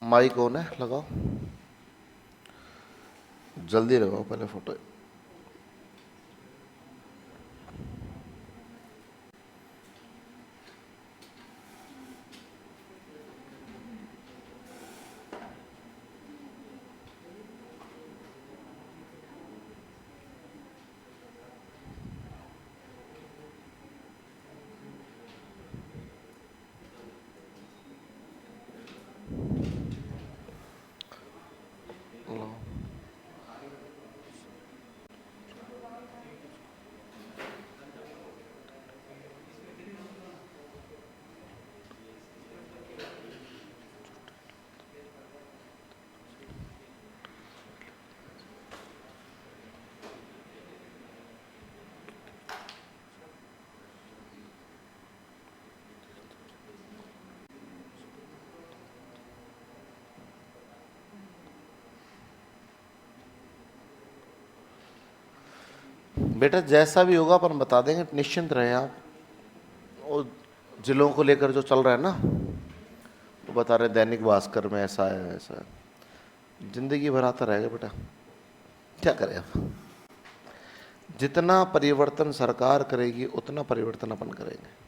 Mic on है, लगाओ, जल्दी लगाओ पहले फोटो। बेटा जैसा भी होगा अपन बता देंगे, निश्चिंत रहे आप। और जिलों को लेकर जो चल रहा है ना, वो बता रहे दैनिक भास्कर में ऐसा है ऐसा है। जिंदगी भर आता रहेगा बेटा, क्या करें आप। जितना परिवर्तन सरकार करेगी उतना परिवर्तन अपन करेंगे।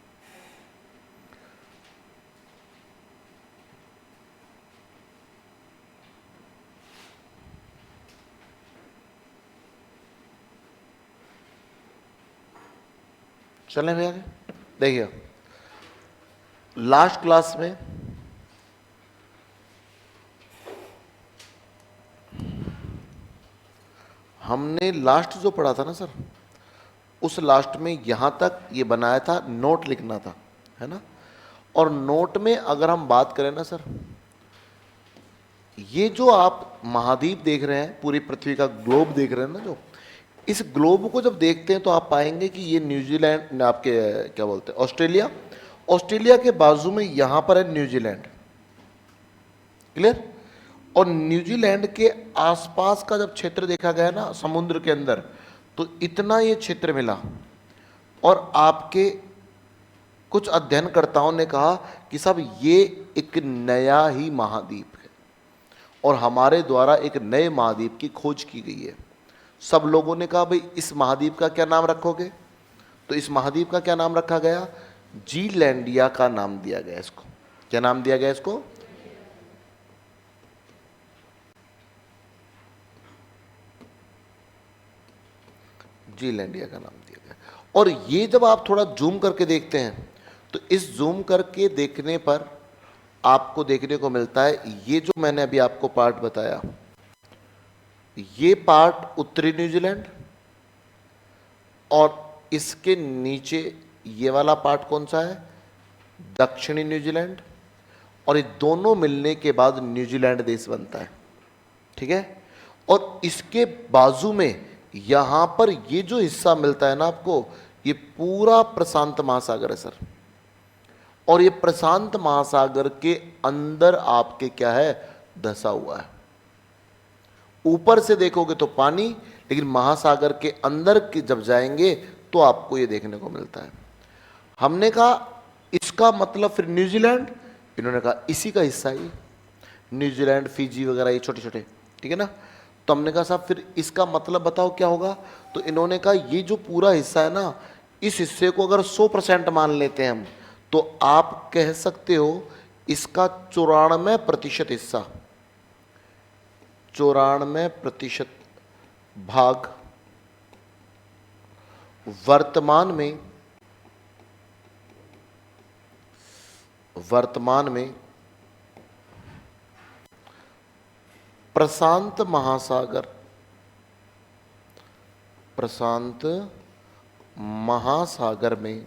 चलें भैया, देखिए लास्ट क्लास में हमने लास्ट जो पढ़ा था ना सर, उस लास्ट में यहां तक ये बनाया था, नोट लिखना था, है ना। और नोट में अगर हम बात करें ना सर, ये जो आप महाद्वीप देख रहे हैं, पूरी पृथ्वी का ग्लोब देख रहे हैं ना, जो इस ग्लोब को जब देखते हैं तो आप पाएंगे कि ये न्यूजीलैंड, आपके क्या बोलते हैं, ऑस्ट्रेलिया, ऑस्ट्रेलिया के बाजू में यहां पर है न्यूजीलैंड, क्लियर। और न्यूजीलैंड के आसपास का जब क्षेत्र देखा गया ना समुद्र के अंदर, तो इतना ये क्षेत्र मिला। और आपके कुछ अध्ययनकर्ताओं ने कहा कि साहब ये एक नया ही महाद्वीप है और हमारे द्वारा एक नए महाद्वीप की खोज की गई है। सब लोगों ने कहा भाई इस महाद्वीप का क्या नाम रखोगे, तो इस महाद्वीप का क्या नाम रखा गया, जीलैंडिया का नाम दिया गया इसको। क्या नाम दिया गया इसको, जीलैंडिया का नाम दिया गया। और ये जब आप थोड़ा जूम करके देखते हैं तो इस जूम करके देखने पर आपको देखने को मिलता है, ये जो मैंने अभी आपको पार्ट बताया, ये पार्ट उत्तरी न्यूजीलैंड, और इसके नीचे ये वाला पार्ट कौन सा है, दक्षिणी न्यूजीलैंड। और ये दोनों मिलने के बाद न्यूजीलैंड देश बनता है, ठीक है। और इसके बाजू में यहां पर ये जो हिस्सा मिलता है ना आपको, ये पूरा प्रशांत महासागर है सर। और ये प्रशांत महासागर के अंदर आपके क्या है, धसा हुआ है। ऊपर से देखोगे तो पानी, लेकिन महासागर के अंदर के जब जाएंगे तो आपको ये देखने को मिलता है। हमने कहा इसका मतलब फिर न्यूजीलैंड, इन्होंने कहा इसी का हिस्सा है न्यूजीलैंड, फिजी वगैरह ये छोटे छोटे, ठीक है ना। तो हमने कहा साहब फिर इसका मतलब बताओ क्या होगा, तो इन्होंने कहा ये जो पूरा हिस्सा है ना, इस हिस्से को अगर 100% मान लेते हैं हम, तो आप कह सकते हो इसका 94% हिस्सा, 94% भाग वर्तमान में प्रशांत महासागर में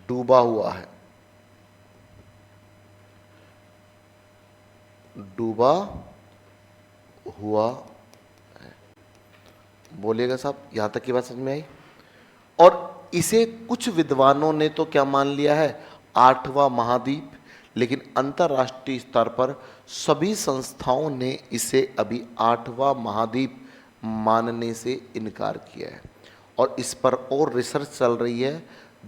डूबा हुआ है, डूबा हुआ है। बोलिएगा साहब, यहां तक की बात समझ में आई। और इसे कुछ विद्वानों ने तो क्या मान लिया है, 8वां महाद्वीप, लेकिन अंतर्राष्ट्रीय स्तर पर सभी संस्थाओं ने इसे अभी 8वां महाद्वीप मानने से इनकार किया है। और इस पर और रिसर्च चल रही है।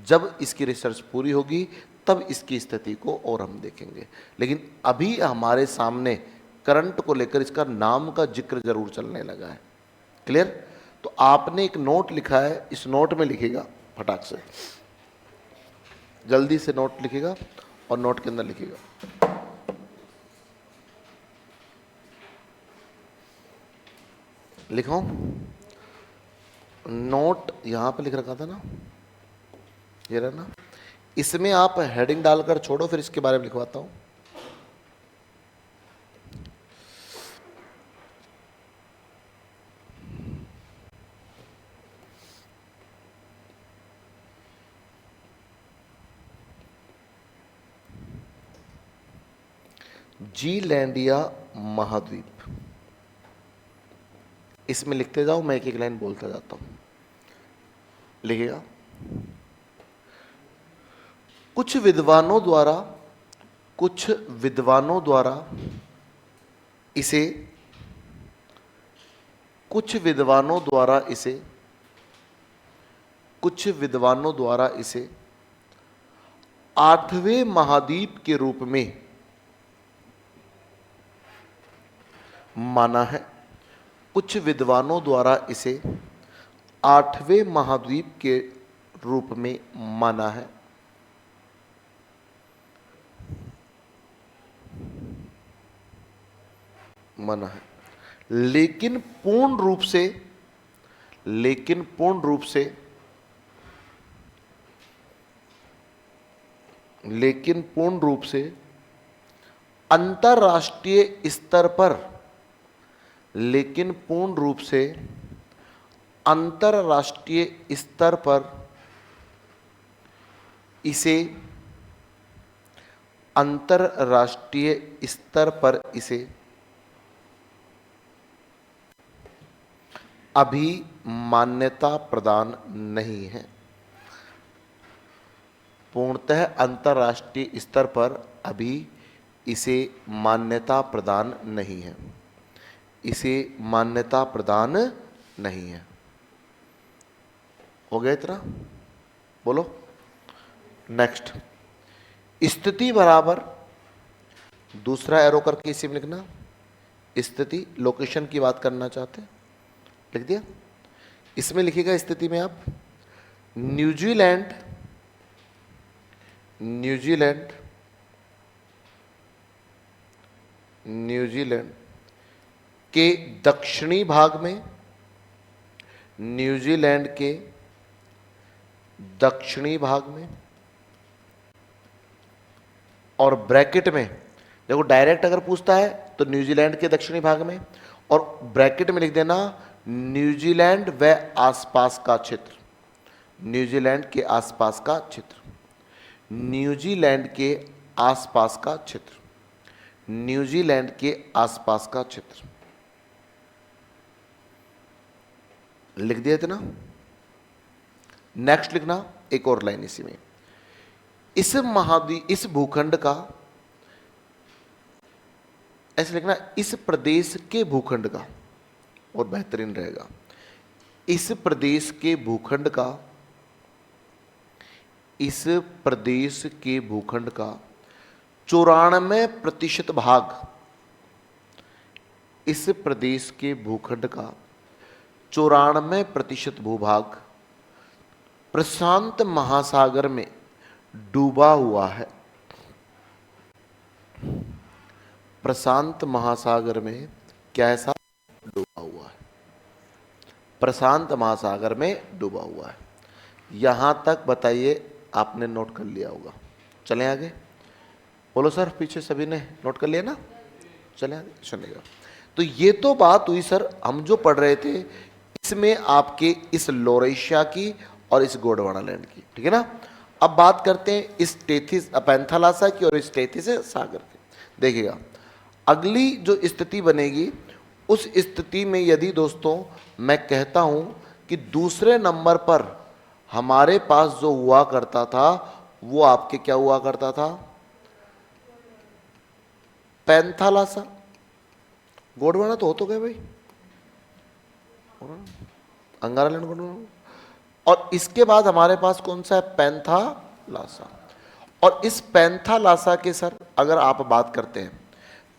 जब इसकी रिसर्च पूरी होगी तब इसकी स्थिति को और हम देखेंगे। लेकिन अभी हमारे सामने करंट को लेकर इसका नाम का जिक्र जरूर चलने लगा है। क्लियर? तो आपने एक नोट लिखा है, इस नोट में लिखिएगा, फटाक से जल्दी से नोट लिखिएगा और नोट के अंदर लिखिएगा लिखो। नोट यहां पे लिख रखा था ना, ये रहा ना, इसमें आप हेडिंग डालकर छोड़ो, फिर इसके बारे में लिखवाता हूं। जीलैंडिया महाद्वीप, इसमें लिखते जाओ, मैं एक एक लाइन बोलता जाता हूं। लिखिएगा। कुछ विद्वानों द्वारा इसे कुछ विद्वानों द्वारा इसे आठवें महाद्वीप के रूप में माना है। कुछ विद्वानों द्वारा इसे आठवें महाद्वीप के रूप में माना है। लेकिन पूर्ण रूप से अंतरराष्ट्रीय स्तर पर इसे अभी मान्यता प्रदान नहीं है। पूर्णतः अंतरराष्ट्रीय स्तर पर अभी इसे मान्यता प्रदान नहीं है। हो गया इतना? बोलो नेक्स्ट। स्थिति बराबर, दूसरा एरो करके इसी में लिखना, स्थिति लोकेशन की बात करना चाहते हैं, लिख दिया। इसमें लिखिएगा स्थिति में आप न्यूजीलैंड के दक्षिणी भाग में, और ब्रैकेट में देखो, डायरेक्ट अगर पूछता है तो न्यूजीलैंड के दक्षिणी भाग में, और ब्रैकेट में लिख देना न्यूजीलैंड व आसपास का क्षेत्र। न्यूजीलैंड के आसपास का क्षेत्र लिख दिया इतना। नेक्स्ट लिखना एक और लाइन इसी में, इस भूखंड का, ऐसे लिखना, इस प्रदेश के भूखंड का, और बेहतरीन रहेगा, इस प्रदेश के भूखंड का 94% भाग, इस प्रदेश के भूखंड का 94% भूभाग प्रशांत महासागर में डूबा हुआ है। प्रशांत महासागर में कैसा डूबा हुआ है? प्रशांत महासागर में डूबा हुआ है। यहां तक बताइए, आपने नोट कर लिया होगा। चलें आगे। बोलो सर, पीछे सभी ने नोट कर लिया ना? चलें आगे, सुनिएगा। तो ये तो बात हुई सर, हम जो पढ़ रहे थे इसमें आपके इस लोरेशिया की और इस गोंडवाना लैंड की, ठीक है ना। अब बात करते हैं इस टेथिस पैंथालासा की और इस टेथिस सागर की। देखिएगा, अगली जो स्थिति बनेगी, उस स्थिति में यदि दोस्तों मैं कहता हूं कि दूसरे नंबर पर हमारे पास जो हुआ करता था वो आपके क्या हुआ करता था? पैंथालासा। गोंडवाना तो हो तो गए भाई, अंगारा लैंड गोंडवाना। और इसके बाद हमारे पास कौन सा है? पैंथालासा। और इस पैंथालासा के सर अगर आप बात करते हैं,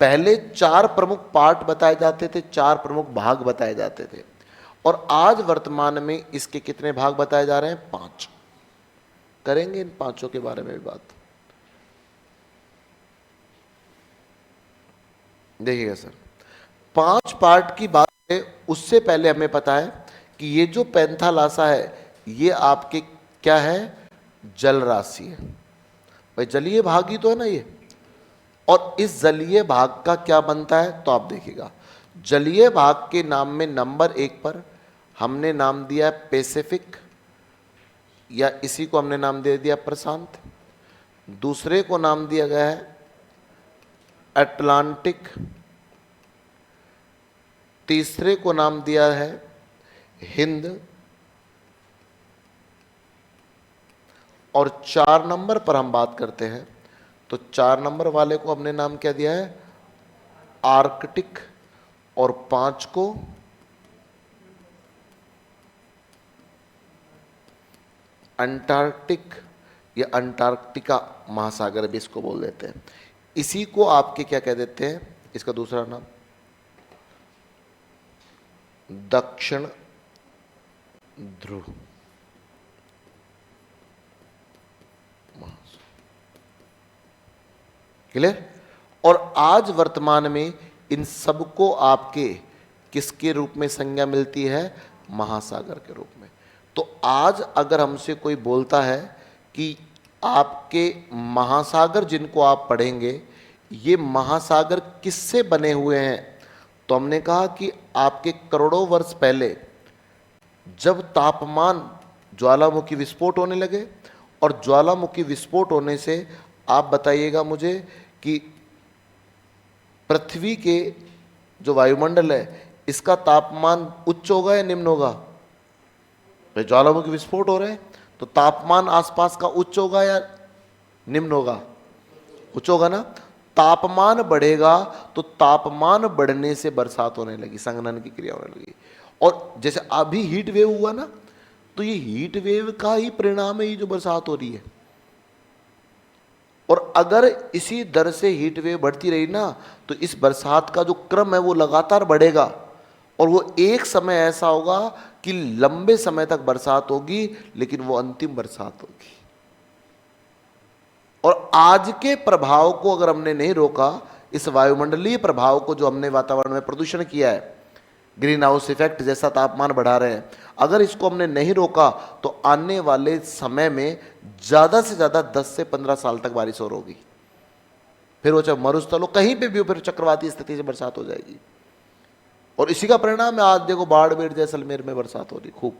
पहले 4 प्रमुख पार्ट बताए जाते थे, 4 प्रमुख भाग बताए जाते थे, और आज वर्तमान में इसके कितने भाग बताए जा रहे हैं? 5। करेंगे इन 5 के बारे में भी बात। देखिएगा सर, 5 पार्ट की बात है, उससे पहले हमें पता है कि ये जो पैंथालासा है ये आपके क्या है? जल राशि है भाई, जलीय भाग ही तो है ना ये। और इस जलीय भाग का क्या बनता है? तो आप देखिएगा, जलीय भाग के नाम में नंबर 1 पर हमने नाम दिया है पैसिफिक, या इसी को हमने नाम दे दिया प्रशांत। दूसरे को नाम दिया गया है अटलांटिक। तीसरे को नाम दिया है हिंद। और 4 नंबर पर हम बात करते हैं तो 4 नंबर वाले को हमने नाम क्या दिया है? आर्कटिक। और 5 को अंटार्कटिक या अंटार्कटिका महासागर भी इसको बोल देते हैं। इसी को आपके क्या कह देते हैं? इसका दूसरा नाम दक्षिण ध्रुव। क्लियर? और आज वर्तमान में इन सबको आपके किसके रूप में संज्ञा मिलती है? महासागर के रूप में। तो आज अगर हमसे कोई बोलता है कि आपके महासागर जिनको आप पढ़ेंगे ये महासागर किससे बने हुए हैं, तो हमने कहा कि आपके करोड़ों वर्ष पहले जब तापमान ज्वालामुखी विस्फोट होने लगे, और ज्वालामुखी विस्फोट होने से आप बताइएगा मुझे कि पृथ्वी के जो वायुमंडल है इसका तापमान उच्च होगा या निम्न होगा? भाई ज्वालामुखी विस्फोट हो रहे हैं तो तापमान आसपास का उच्च होगा या निम्न होगा? उच्च होगा ना। तापमान बढ़ेगा तो तापमान बढ़ने से बरसात होने लगी, संघनन की क्रिया होने लगी। और जैसे अभी हीट वेव हुआ ना, तो ये हीट वेव का ही परिणाम है ये जो बरसात हो रही है। और अगर इसी दर से हीट वेव बढ़ती रही ना तो इस बरसात का जो क्रम है वो लगातार बढ़ेगा, और वो एक समय ऐसा होगा कि लंबे समय तक बरसात होगी, लेकिन वो अंतिम बरसात होगी। और आज के प्रभाव को अगर हमने नहीं रोका, इस वायुमंडलीय प्रभाव को जो हमने वातावरण में प्रदूषण किया है, ग्रीन हाउस इफेक्ट जैसा तापमान बढ़ा रहे हैं, अगर इसको हमने नहीं रोका तो आने वाले समय में ज्यादा से ज्यादा 10 से 15 साल तक बारिश और होगी। फिर वो चाहे मरुस्थल हो, कहीं पे भी हो, फिर चक्रवाती स्थिति से बरसात हो जाएगी। और इसी का परिणाम है आज देखो बाड़मेर जैसलमेर में बरसात हो रही खूब।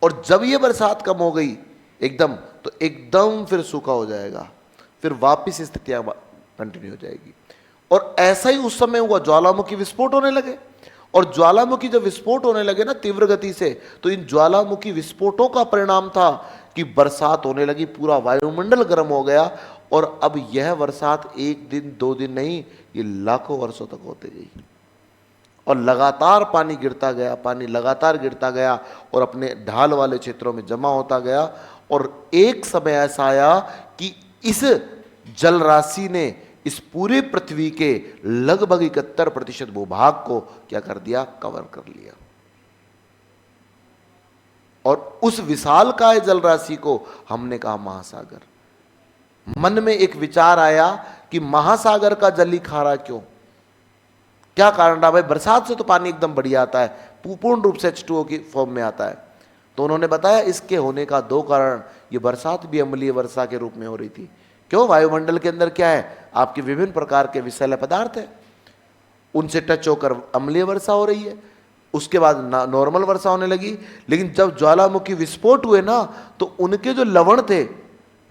और जब ये बरसात कम हो गई एकदम, तो एकदम फिर सूखा हो जाएगा, फिर वापिस स्थितियां कंटिन्यू हो जाएगी। और ऐसा ही उस समय हुआ, ज्वालामुखी विस्फोट होने लगे। और ज्वालामुखी जब विस्फोट होने लगे ना तीव्र गति से, तो इन ज्वालामुखी विस्फोटों का परिणाम था कि बरसात होने लगी, पूरा वायुमंडल गर्म हो गया। और अब यह बरसात 1 दिन 2 दिन नहीं, ये लाखों वर्षों तक होते गई। और लगातार पानी गिरता गया, पानी लगातार गिरता गया और अपने ढाल वाले क्षेत्रों में जमा होता गया। और एक समय ऐसा आया कि इस जल राशि ने इस पूरे पृथ्वी के लगभग 71% भूभाग को क्या कर दिया? कवर कर लिया। और उस विशालकाय जल राशि को हमने कहा महासागर। मन में एक विचार आया कि महासागर का जल ही खारा क्यों? क्या कारण रहा? भाई बरसात से तो पानी एकदम बढ़िया आता है, पूर्ण रूप से H2O की फॉर्म में आता है। तो उन्होंने बताया इसके होने का 2 कारण, ये बरसात भी अम्लीय वर्षा के रूप में हो रही थी। क्यों? वायुमंडल के अंदर क्या है? आपके विभिन्न प्रकार के विषैले पदार्थ है, उनसे टच होकर अम्लीय वर्षा हो रही है। उसके बाद नॉर्मल वर्षा होने लगी। लेकिन जब ज्वालामुखी विस्फोट हुए ना, तो उनके जो लवण थे,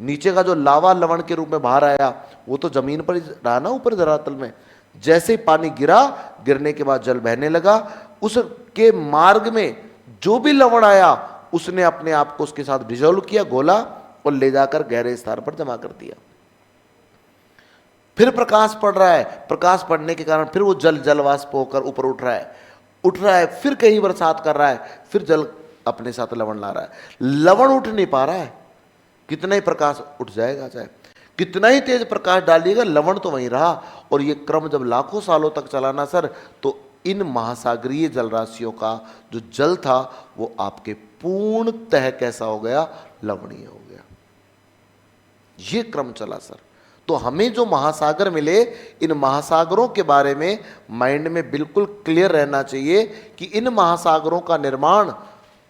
नीचे का जो लावा लवण के रूप में बाहर आया, वो तो जमीन पर रहा ना, ऊपर धरातल में। जैसे पानी गिरा, गिरने के बाद जल बहने लगा, उसके मार्ग में जो भी लवण आया उसने अपने आप को उसके साथ डिसॉल्व किया, घोला और ले जाकर गहरे स्थान पर जमा कर दिया। फिर प्रकाश पड़ रहा है, प्रकाश पड़ने के कारण फिर वो जल जलवाष्प होकर ऊपर उठ रहा है, फिर कहीं बरसात कर रहा है, फिर जल अपने साथ लवण ला रहा है। लवण उठ नहीं पा रहा है, कितना ही प्रकाश उठ जाएगा चाहे। कितना ही तेज प्रकाश डालिएगा लवण तो वहीं रहा। और ये क्रम जब लाखों सालों तक चला ना सर, तो इन महासागरीय जल राशियों का जो जल था वो आपके पूर्णतः कैसा हो गया, लवणीय हो गया। ये क्रम चला सर। तो हमें जो महासागर मिले, इन महासागरों के बारे में माइंड में बिल्कुल क्लियर रहना चाहिए कि इन महासागरों का निर्माण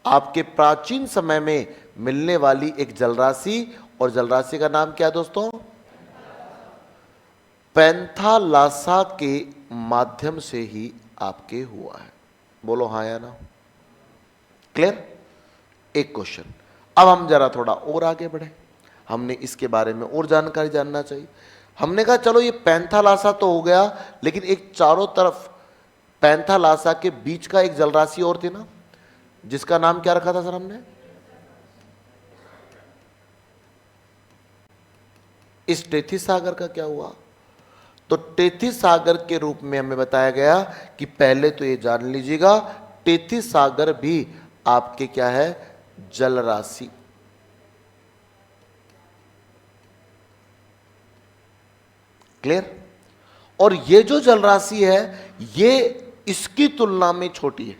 आपके प्राचीन समय में मिलने वाली एक जलराशि, और जलराशि का नाम क्या है दोस्तों, पैंथालासा के माध्यम से ही आपके हुआ है। बोलो हाँ या ना, क्लियर। एक क्वेश्चन, अब हम जरा थोड़ा और आगे बढ़े, हमने इसके बारे में और जानकारी जानना चाहिए। हमने कहा चलो ये पैंथालासा तो हो गया, लेकिन एक चारों तरफ पैंथालासा के बीच का एक जलराशि और थी ना, जिसका नाम क्या रखा था सर हमने, इस टेथी सागर का क्या हुआ। तो टेथी सागर के रूप में हमें बताया गया कि पहले तो ये जान लीजिएगा, टेथी सागर भी आपके क्या है, जल राशि। क्लियर। और ये जो जल राशि है ये इसकी तुलना में छोटी है।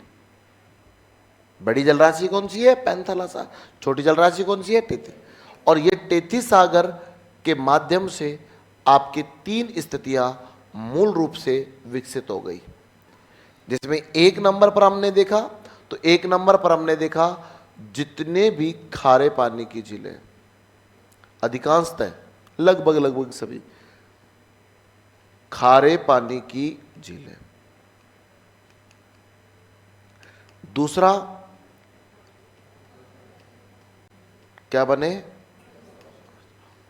बड़ी जल राशि कौन सी है, पैंथालासा। छोटी जल राशि कौन सी है, टेथी। और ये टेथी सागर के माध्यम से आपकी तीन स्थितियां मूल रूप से विकसित हो गई, जिसमें एक नंबर पर हमने देखा, तो एक नंबर पर हमने देखा जितने भी खारे पानी की झीलें, अधिकांशतः लगभग सभी खारे पानी की झीलें। दूसरा क्या बने,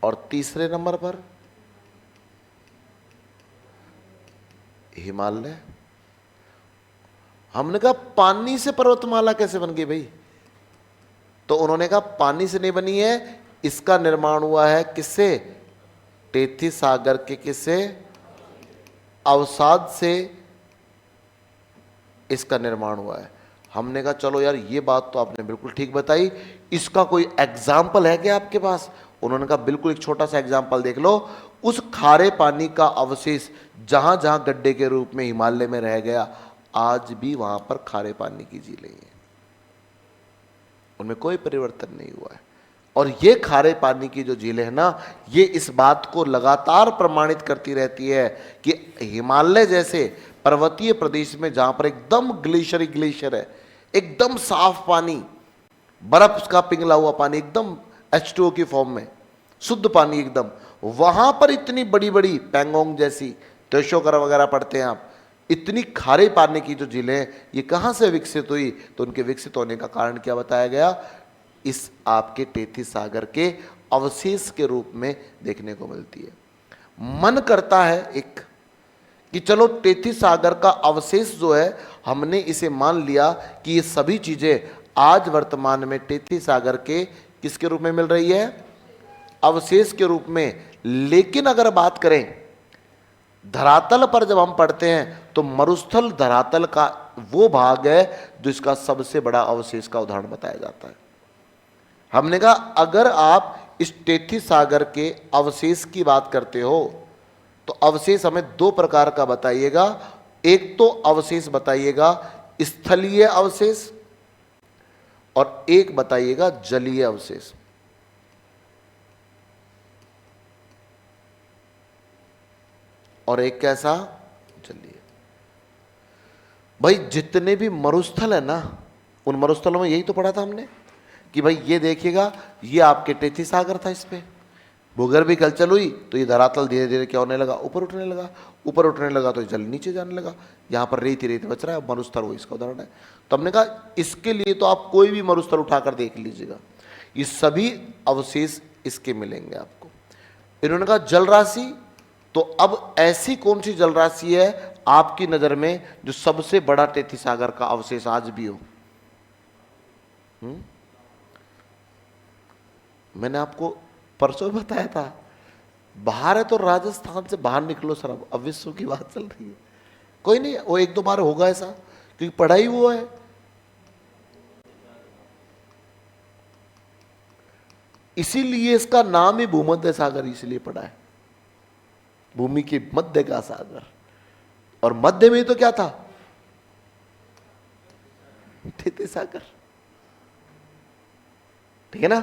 और तीसरे नंबर पर हिमालय। हमने कहा पानी से पर्वतमाला कैसे बन गई भाई, तो उन्होंने कहा पानी से नहीं बनी है, इसका निर्माण हुआ है किससे, टेथी सागर के किससे, अवसाद से इसका निर्माण हुआ है। हमने कहा चलो यार ये बात तो आपने बिल्कुल ठीक बताई, इसका कोई एग्जाम्पल है क्या आपके पास। उन्होंने कहा बिल्कुल, एक छोटा सा एग्जाम्पल देख लो। उस खारे पानी का अवशेष जहां जहां गड्ढे के रूप में हिमालय में रह गया, आज भी वहां पर खारे पानी की झीलें हैं, उनमें कोई परिवर्तन नहीं हुआ है। और ये खारे पानी की जो झीलें हैं ना, ये इस बात को लगातार प्रमाणित करती रहती है कि हिमालय जैसे पर्वतीय प्रदेश में जहां पर एकदम ग्लेशियर है, एकदम साफ पानी, बर्फ का पिघला हुआ पानी, एकदम H2O की फॉर्म में शुद्ध पानी एकदम, वहां पर इतनी बड़ी बड़ी पैंगोंग जैसी, त्रिशोकर वगैरह पढ़ते हैं आप, इतनी खारे पानी की जो झीलें, ये कहां से विकसित हुई, तो उनके विकसित होने का कारण क्या बताया गया, इस आपके टेथी सागर के अवशेष के रूप में देखने को मिलती है। मन करता है एक कि चलो टेथी सागर का अवशेष जो है, हमने इसे मान लिया कि ये सभी चीजें आज वर्तमान में टेथी सागर के किसके रूप में मिल रही है, अवशेष के रूप में। लेकिन अगर बात करें धरातल पर, जब हम पढ़ते हैं तो मरुस्थल धरातल का वो भाग है जो इसका सबसे बड़ा अवशेष का उदाहरण बताया जाता है। हमने कहा अगर आप इस टेथी सागर के अवशेष की बात करते हो तो अवशेष हमें दो प्रकार का बताइएगा। एक तो अवशेष बताइएगा स्थलीय अवशेष, और एक बताइएगा जलीय अवशेष। और एक कैसा, जलीय। भाई जितने भी मरुस्थल है ना, उन मरुस्थलों में यही तो पढ़ा था हमने कि भाई ये देखिएगा, ये आपके टेथी सागर था, इस पे भूगर्भिक हलचल हुई तो ये धरातल धीरे धीरे क्या होने लगा, ऊपर उठने लगा, ऊपर उठने लगा तो जल नीचे जाने लगा, यहाँ पर रेत ही रेत बच रहा है, मरुस्थल वो इसका उदाहरण है। तो हमने कहा इसके लिए तो आप कोई भी मरुस्थल उठाकर देख लीजिएगा, ये सभी अवशेष इसके मिलेंगे आपको। इन्होंने कहा जल राशि, तो अब ऐसी कौन सी जल राशि है आपकी नजर में जो सबसे बड़ा टेथी सागर का अवशेष आज भी हो। मैंने आपको परसों बताया था, बाहर है तो राजस्थान से बाहर निकलो सर, अब विश्व की बात चल रही है। कोई नहीं, वो एक दो बार होगा ऐसा, क्योंकि पढ़ाई वो है। इसीलिए इसका नाम ही भूमध्य सागर इसलिए पड़ा है, भूमि के मध्य का सागर। और मध्य में तो क्या था? क्षितिज सागर। ठीक है ना?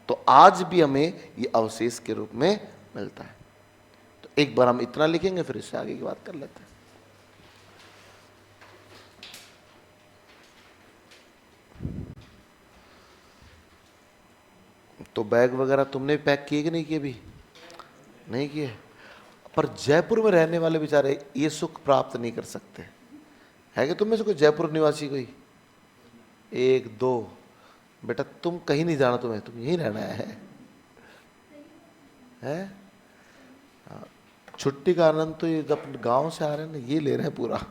तो आज भी हमें ये अवशेष के रूप में मिलता है। तो एक बार हम इतना लिखेंगे, फिर इससे आगे की बात कर लेते हैं। तो बैग वगैरह तुमने पैक किए कि नहीं किए? भी नहीं किए। पर जयपुर में रहने वाले बेचारे ये सुख प्राप्त नहीं कर सकते। है कि तुम में से कोई जयपुर निवासी? कोई एक दो? बेटा तुम कहीं नहीं जाना, तुम यहीं रहना है? छुट्टी का आनंद तो ये जब गांव से आ रहे हैं ना, ये ले रहे हैं पूरा।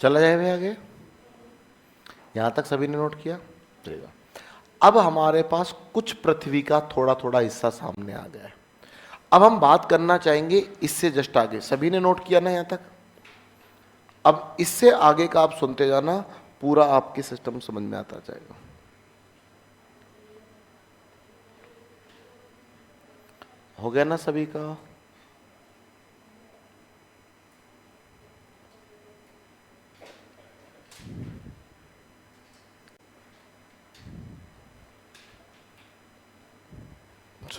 चला जाए भाई आगे। यहां तक सभी ने नोट किया? चलेगा। अब हमारे पास कुछ पृथ्वी का थोड़ा थोड़ा हिस्सा सामने आ गया है। अब हम बात करना चाहेंगे इससे जस्ट आगे। सभी ने नोट किया ना यहां तक? अब इससे आगे का आप सुनते जाना, पूरा आपके सिस्टम समझ में आता जाएगा। हो गया ना सभी का?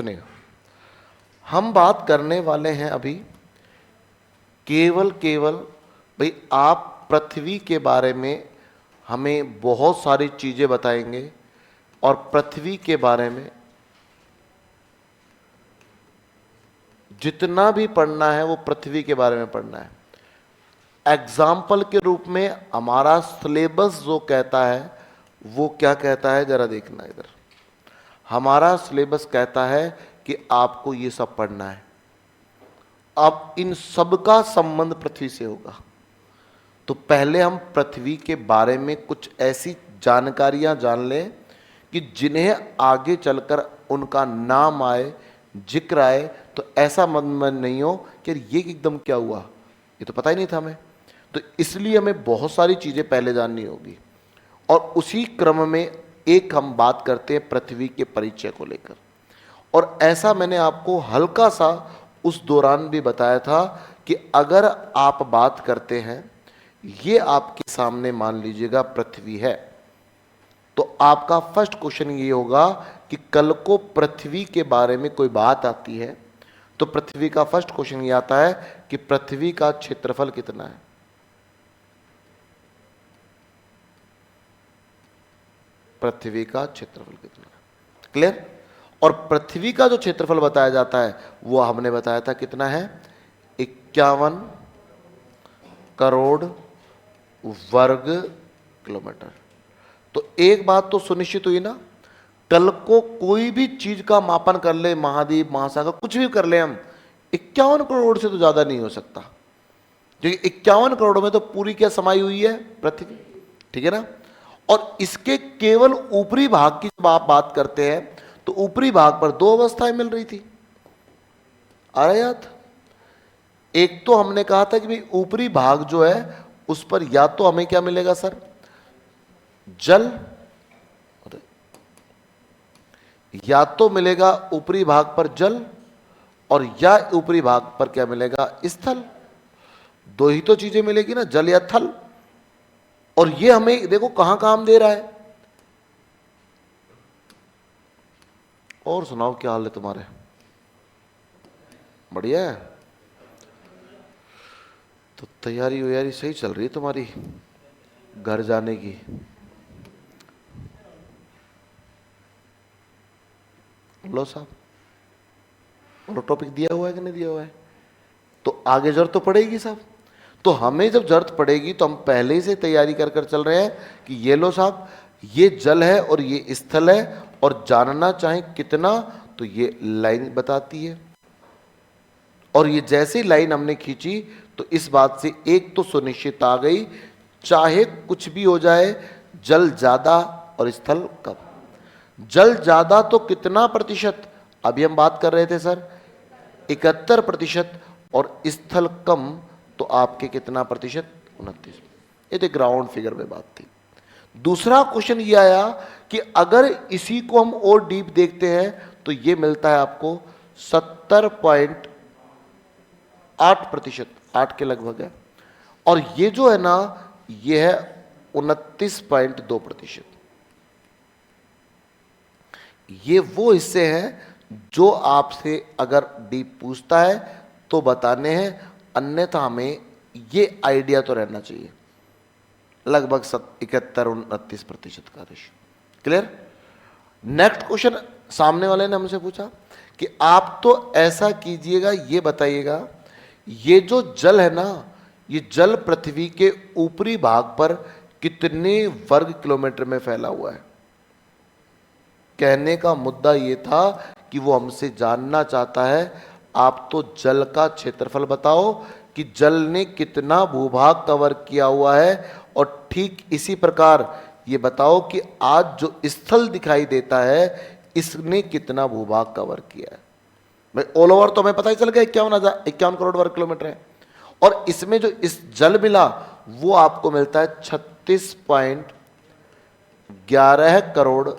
सुनिएगा, हम बात करने वाले हैं अभी केवल भाई आप पृथ्वी के बारे में हमें बहुत सारी चीजें बताएंगे और पृथ्वी के बारे में जितना भी पढ़ना है वो पृथ्वी के बारे में पढ़ना है। एग्जाम्पल के रूप में हमारा सिलेबस जो कहता है वो क्या कहता है, जरा देखना इधर। हमारा सिलेबस कहता है कि आपको ये सब पढ़ना है। अब इन सब का संबंध पृथ्वी से होगा, तो पहले हम पृथ्वी के बारे में कुछ ऐसी जानकारियां जान लें कि जिन्हें आगे चलकर उनका नाम आए, जिक्र आए, तो ऐसा मन नहीं हो कि ये एकदम क्या हुआ, ये तो पता ही नहीं था हमें। तो इसलिए हमें बहुत सारी चीजें पहले जाननी होगी, और उसी क्रम में एक हम बात करते हैं पृथ्वी के परिचय को लेकर। और ऐसा मैंने आपको हल्का सा उस दौरान भी बताया था कि अगर आप बात करते हैं, ये आपके सामने मान लीजिएगा पृथ्वी है, तो आपका फर्स्ट क्वेश्चन ये होगा कि कल को पृथ्वी के बारे में कोई बात आती है तो पृथ्वी का फर्स्ट क्वेश्चन ये आता है कि पृथ्वी का क्षेत्रफल कितना है। पृथ्वी का क्षेत्रफल कितना है, क्लियर। और पृथ्वी का जो क्षेत्रफल बताया जाता है वो हमने बताया था कितना है, 51 करोड़ वर्ग किलोमीटर। तो एक बात तो सुनिश्चित हुई ना, कल को कोई भी चीज का मापन कर ले, महाद्वीप महासागर कुछ भी कर ले हम, 51 करोड़ से तो ज्यादा नहीं हो सकता, क्योंकि 51 करोड़ में तो पूरी क्या समाई हुई है, पृथ्वी, ठीक है ना। और इसके केवल ऊपरी भाग की जब आप बात करते हैं तो ऊपरी भाग पर दो अवस्थाएं मिल रही थी, आ रहा याद। एक तो हमने कहा था कि भाई ऊपरी भाग जो है उस पर या तो हमें क्या मिलेगा सर, जल, या तो मिलेगा ऊपरी भाग पर जल, और या ऊपरी भाग पर क्या मिलेगा, स्थल। दो ही तो चीजें मिलेगी ना, जल या थल। और ये हमें देखो कहां काम दे रहा है। और सुनाओ क्या हाल है तुम्हारे, बढ़िया है। तो तैयारी वैयारी सही चल रही है तुम्हारी घर जाने की। लो साहब, और टॉपिक दिया हुआ है कि नहीं दिया हुआ है, तो आगे जरूरत तो पड़ेगी साहब। तो हमें जब जरूरत पड़ेगी तो हम पहले से तैयारी कर कर चल रहे हैं कि ये लो साहब, ये जल है और ये स्थल है, और जानना चाहे कितना तो ये लाइन बताती है। और ये जैसे लाइन हमने खींची तो इस बात से एक तो सुनिश्चित आ गई, चाहे कुछ भी हो जाए, जल ज्यादा और स्थल कम। जल ज्यादा तो कितना प्रतिशत, अभी हम बात कर रहे थे सर 71%, और स्थल कम तो आपके कितना प्रतिशत, 29। ये तो ग्राउंड फिगर में बात थी। दूसरा क्वेश्चन ये आया कि अगर इसी को हम और डीप देखते हैं तो ये मिलता है आपको 70.8%, 8 के लगभग है। और ये जो है ना, ये है 29.2%। ये वो हिस्से हैं जो आपसे अगर डीप पूछता है तो बताने हैं, अन्यथा हमें ये आइडिया तो रहना चाहिए लगभग 71-29% का रेशियो, क्लियर। नेक्स्ट क्वेश्चन सामने वाले ने हमसे पूछा कि आप तो ऐसा कीजिएगा, ये बताइएगा, ये जो जल है ना, ये जल पृथ्वी के ऊपरी भाग पर कितने वर्ग किलोमीटर में फैला हुआ है। कहने का मुद्दा ये था कि वो हमसे जानना चाहता है आप तो जल का क्षेत्रफल बताओ कि जल ने कितना भूभाग कवर किया हुआ है, और ठीक इसी प्रकार ये बताओ कि आज जो स्थल दिखाई देता है इसने कितना भूभाग कवर किया है। भाई ऑल ओवर तो हमें पता ही चल गया 51 करोड़ वर्ग किलोमीटर है, और इसमें जो इस जल मिला वो आपको मिलता है 36.11 करोड़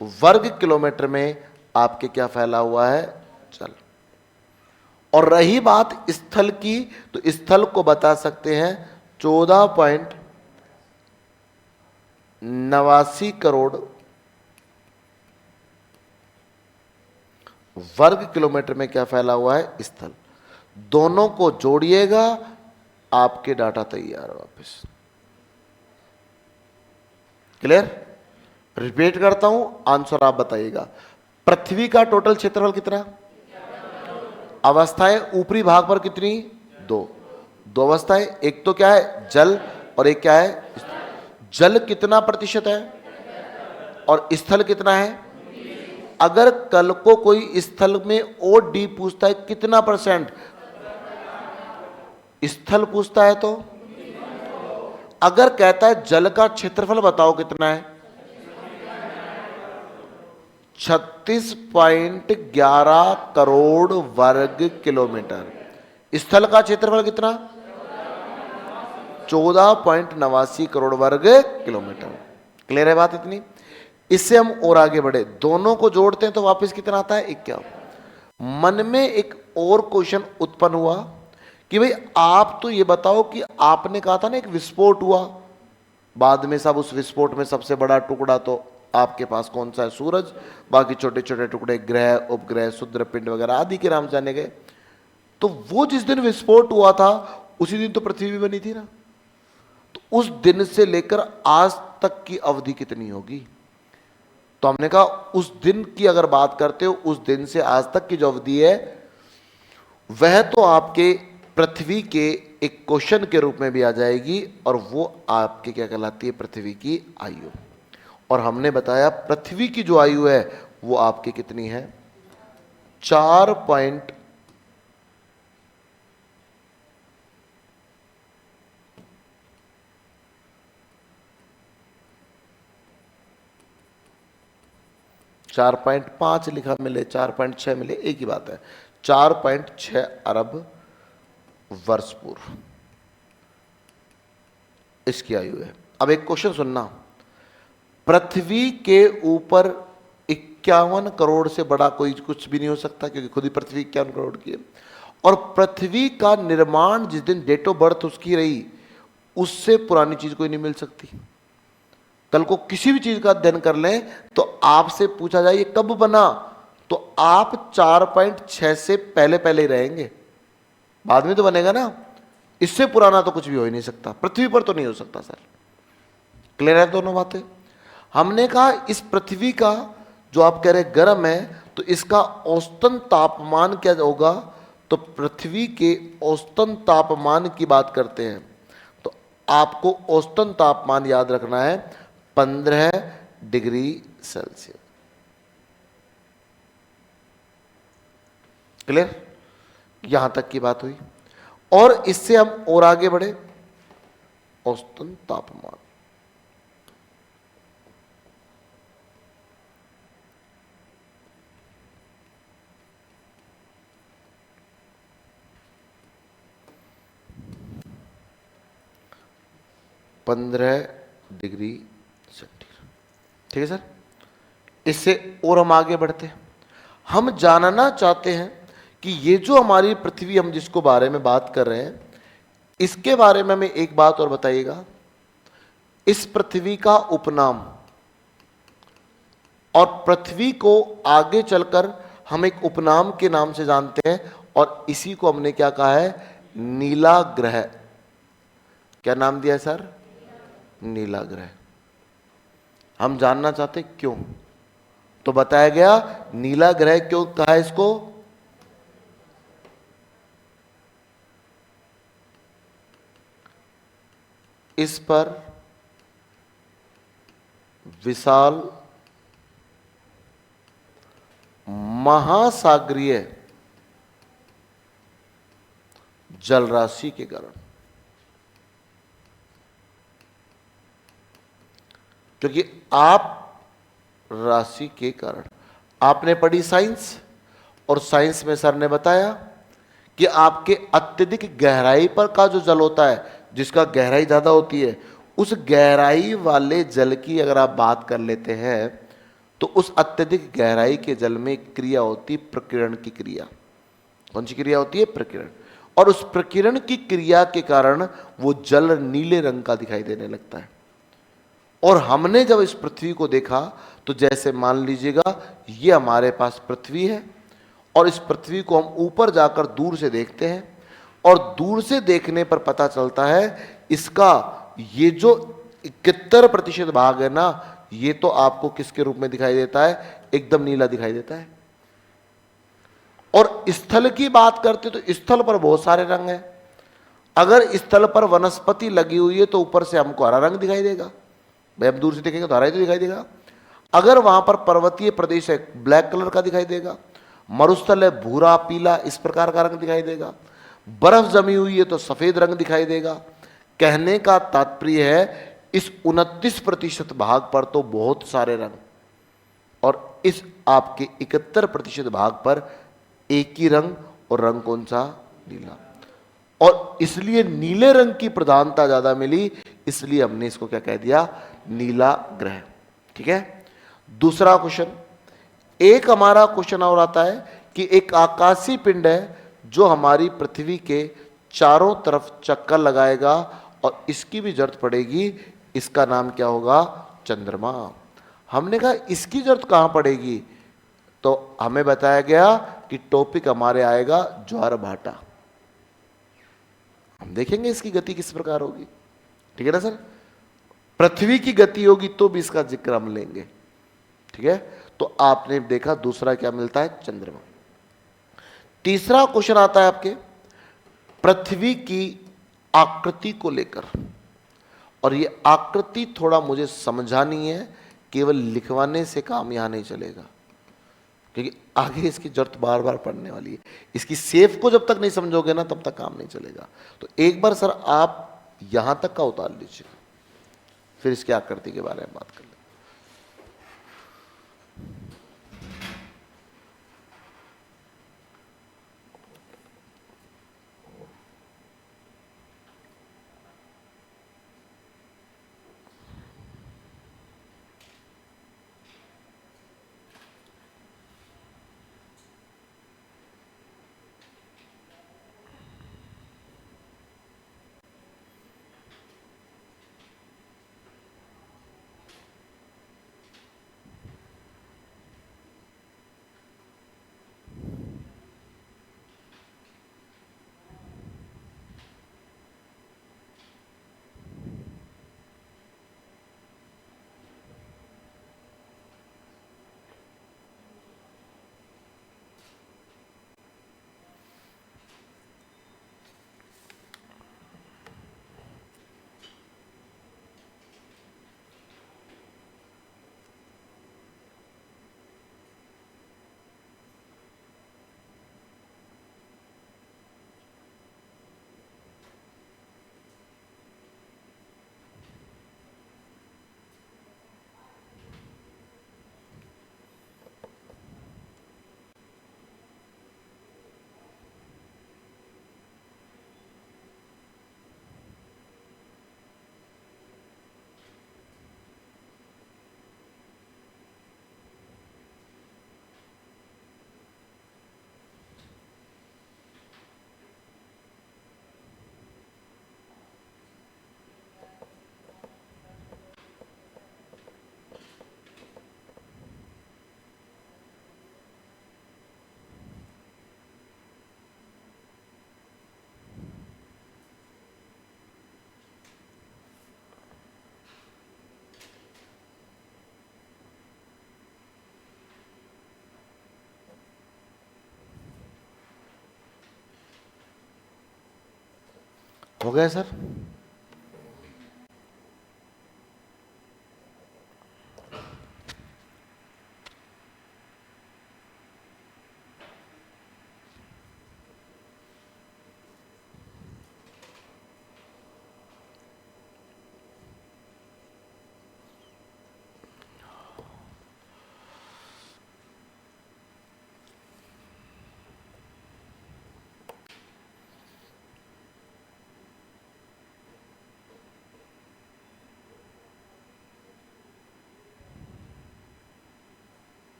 वर्ग किलोमीटर में आपके क्या फैला हुआ है, जल। और रही बात स्थल की, तो स्थल को बता सकते हैं 14.89 करोड़ वर्ग किलोमीटर में क्या फैला हुआ है? स्थल। दोनों को जोड़िएगा, आपके डाटा तैयार वापस। क्लियर? रिपीट करता हूं, आंसर आप बताइएगा। पृथ्वी का टोटल क्षेत्रफल कितना? अवस्थाएं ऊपरी भाग पर कितनी? दो। दो अवस्थाएं, एक तो क्या है? जल, और एक क्या है? जल कितना प्रतिशत है और स्थल कितना है? अगर कल को कोई स्थल में ओ डी पूछता है कितना परसेंट, स्थल पूछता है तो अगर कहता है जल का क्षेत्रफल बताओ कितना है, 36.11 करोड़ वर्ग किलोमीटर। स्थल का क्षेत्रफल कितना? 14.89 करोड़ वर्ग किलोमीटर। क्लियर है बात इतनी? इससे हम और आगे बढ़े, दोनों को जोड़ते हैं तो वापस कितना आता है? 51। मन में एक और क्वेश्चन उत्पन्न हुआ कि भाई आप तो ये बताओ कि आपने कहा था ना एक विस्फोट हुआ, बाद में सब उस विस्फोट में सबसे बड़ा टुकड़ा तो आपके पास कौन सा है? सूरज। बाकी छोटे छोटे टुकड़े ग्रह, उपग्रह, क्षुद्र पिंड वगैरह आदि के नाम जाने गए। तो वो जिस दिन विस्फोट हुआ था उसी दिन तो पृथ्वी भी बनी थी ना। तो उस दिन से लेकर आज तक की अवधि कितनी होगी? तो हमने कहा उस दिन की अगर बात करते हो, उस दिन से आज तक की जो अवधि है वह तो आपके पृथ्वी के एक क्वेश्चन के रूप में भी आ जाएगी, और वो आपके क्या कहलाती है? पृथ्वी की आयु। और हमने बताया पृथ्वी की जो आयु है वो आपकी कितनी है? 4.55 लिखा मिले, 4.6 मिले, एक ही बात है। 4.6 अरब वर्ष पूर्व इसकी आयु है। अब एक क्वेश्चन सुनना, पृथ्वी के ऊपर 51 करोड़ से बड़ा कोई कुछ भी नहीं हो सकता, क्योंकि खुद ही पृथ्वी 51 करोड़ की है। और पृथ्वी का निर्माण जिस दिन डेट ऑफ बर्थ उसकी रही, उससे पुरानी चीज कोई नहीं मिल सकती। कल को किसी भी चीज का अध्ययन कर लें तो आपसे पूछा जाए ये कब बना, तो आप 4.6 से पहले पहले ही रहेंगे, बाद में तो बनेगा ना। इससे पुराना तो कुछ भी हो ही नहीं सकता, पृथ्वी पर तो नहीं हो सकता सर। क्लियर है दोनों बातें? हमने कहा इस पृथ्वी का जो आप कह रहे गर्म है, तो इसका औसतन तापमान क्या होगा? तो पृथ्वी के औसतन तापमान की बात करते हैं तो आपको औसतन तापमान याद रखना है 15 डिग्री सेल्सियस। क्लियर? यहां तक की बात हुई, और इससे हम और आगे बढ़े। औसतन तापमान, डिग्री सेंटीग्रेड। ठीक है सर? इससे और हम आगे बढ़ते हैं, हम जानना चाहते हैं कि ये जो हमारी पृथ्वी, हम जिसको बारे में बात कर रहे हैं, इसके बारे में हमें एक बात और बताइएगा। इस पृथ्वी का उपनाम, और पृथ्वी को आगे चलकर हम एक उपनाम के नाम से जानते हैं, और इसी को हमने क्या कहा है? नीला ग्रह। क्या नाम दिया है सर? नीला ग्रह। हम जानना चाहते क्यों, तो बताया गया नीला ग्रह क्यों कहा इसको? इस पर विशाल महासागरीय जल राशि के कारण, क्योंकि आप राशि के कारण, आपने पढ़ी साइंस, और साइंस में सर ने बताया कि आपके अत्यधिक गहराई पर का जो जल होता है, जिसका गहराई ज्यादा होती है, उस गहराई वाले जल की अगर आप बात कर लेते हैं तो उस अत्यधिक गहराई के जल में क्रिया होती, प्रकीर्णन की क्रिया। कौन सी क्रिया होती है? प्रकीर्णन। और उस प्रकीर्णन की क्रिया के कारण वो जल नीले रंग का दिखाई देने लगता है। और हमने जब इस पृथ्वी को देखा तो जैसे मान लीजिएगा ये हमारे पास पृथ्वी है, और इस पृथ्वी को हम ऊपर जाकर दूर से देखते हैं, और दूर से देखने पर पता चलता है इसका ये जो 71% भाग है ना, ये तो आपको किसके रूप में दिखाई देता है? एकदम नीला दिखाई देता है। और स्थल की बात करते तो स्थल पर बहुत सारे रंग हैं। अगर स्थल पर वनस्पति लगी हुई है तो ऊपर से हमको हरा रंग दिखाई देगा, भाई हम दूर से देखेंगे तो हरा ही तो दिखाई देगा। अगर वहां पर पर्वतीय प्रदेश है, ब्लैक कलर का दिखाई देगा। मरुस्थल है, भूरा पीला इस प्रकार का रंग दिखाई देगा। बर्फ जमी हुई है तो सफेद रंग दिखाई देगा। कहने का तात्पर्य है इस 29% भाग पर तो बहुत सारे रंग, और इस आपके 71% भाग पर एक ही रंग, और रंग कौन सा? नीला। और इसलिए नीले रंग की प्रधानता ज्यादा मिली, इसलिए हमने इसको क्या कह दिया? नीला ग्रह। ठीक है। दूसरा क्वेश्चन, एक हमारा क्वेश्चन और आता है कि एक आकाशीय पिंड है जो हमारी पृथ्वी के चारों तरफ चक्कर लगाएगा और इसकी भी जरूरत पड़ेगी, इसका नाम क्या होगा? चंद्रमा। हमने कहा इसकी जरूरत कहां पड़ेगी? तो हमें बताया गया कि टॉपिक हमारे आएगा ज्वार-भाटा। हम देखेंगे इसकी गति किस प्रकार होगी। ठीक है ना सर? पृथ्वी की गति होगी तो भी इसका जिक्र हम लेंगे। ठीक है। तो आपने देखा दूसरा क्या मिलता है? चंद्रमा। तीसरा क्वेश्चन आता है आपके पृथ्वी की आकृति को लेकर, और ये आकृति थोड़ा मुझे समझानी है, केवल लिखवाने से काम यहां नहीं चलेगा, क्योंकि आगे इसकी जरूरत बार बार पड़ने वाली है। इसकी सेफ को जब तक नहीं समझोगे ना तब तक काम नहीं चलेगा। तो एक बार सर आप यहां तक का उतार लीजिए, फिर इसकी आकृति के बारे में बात कर लें। हो गया सर?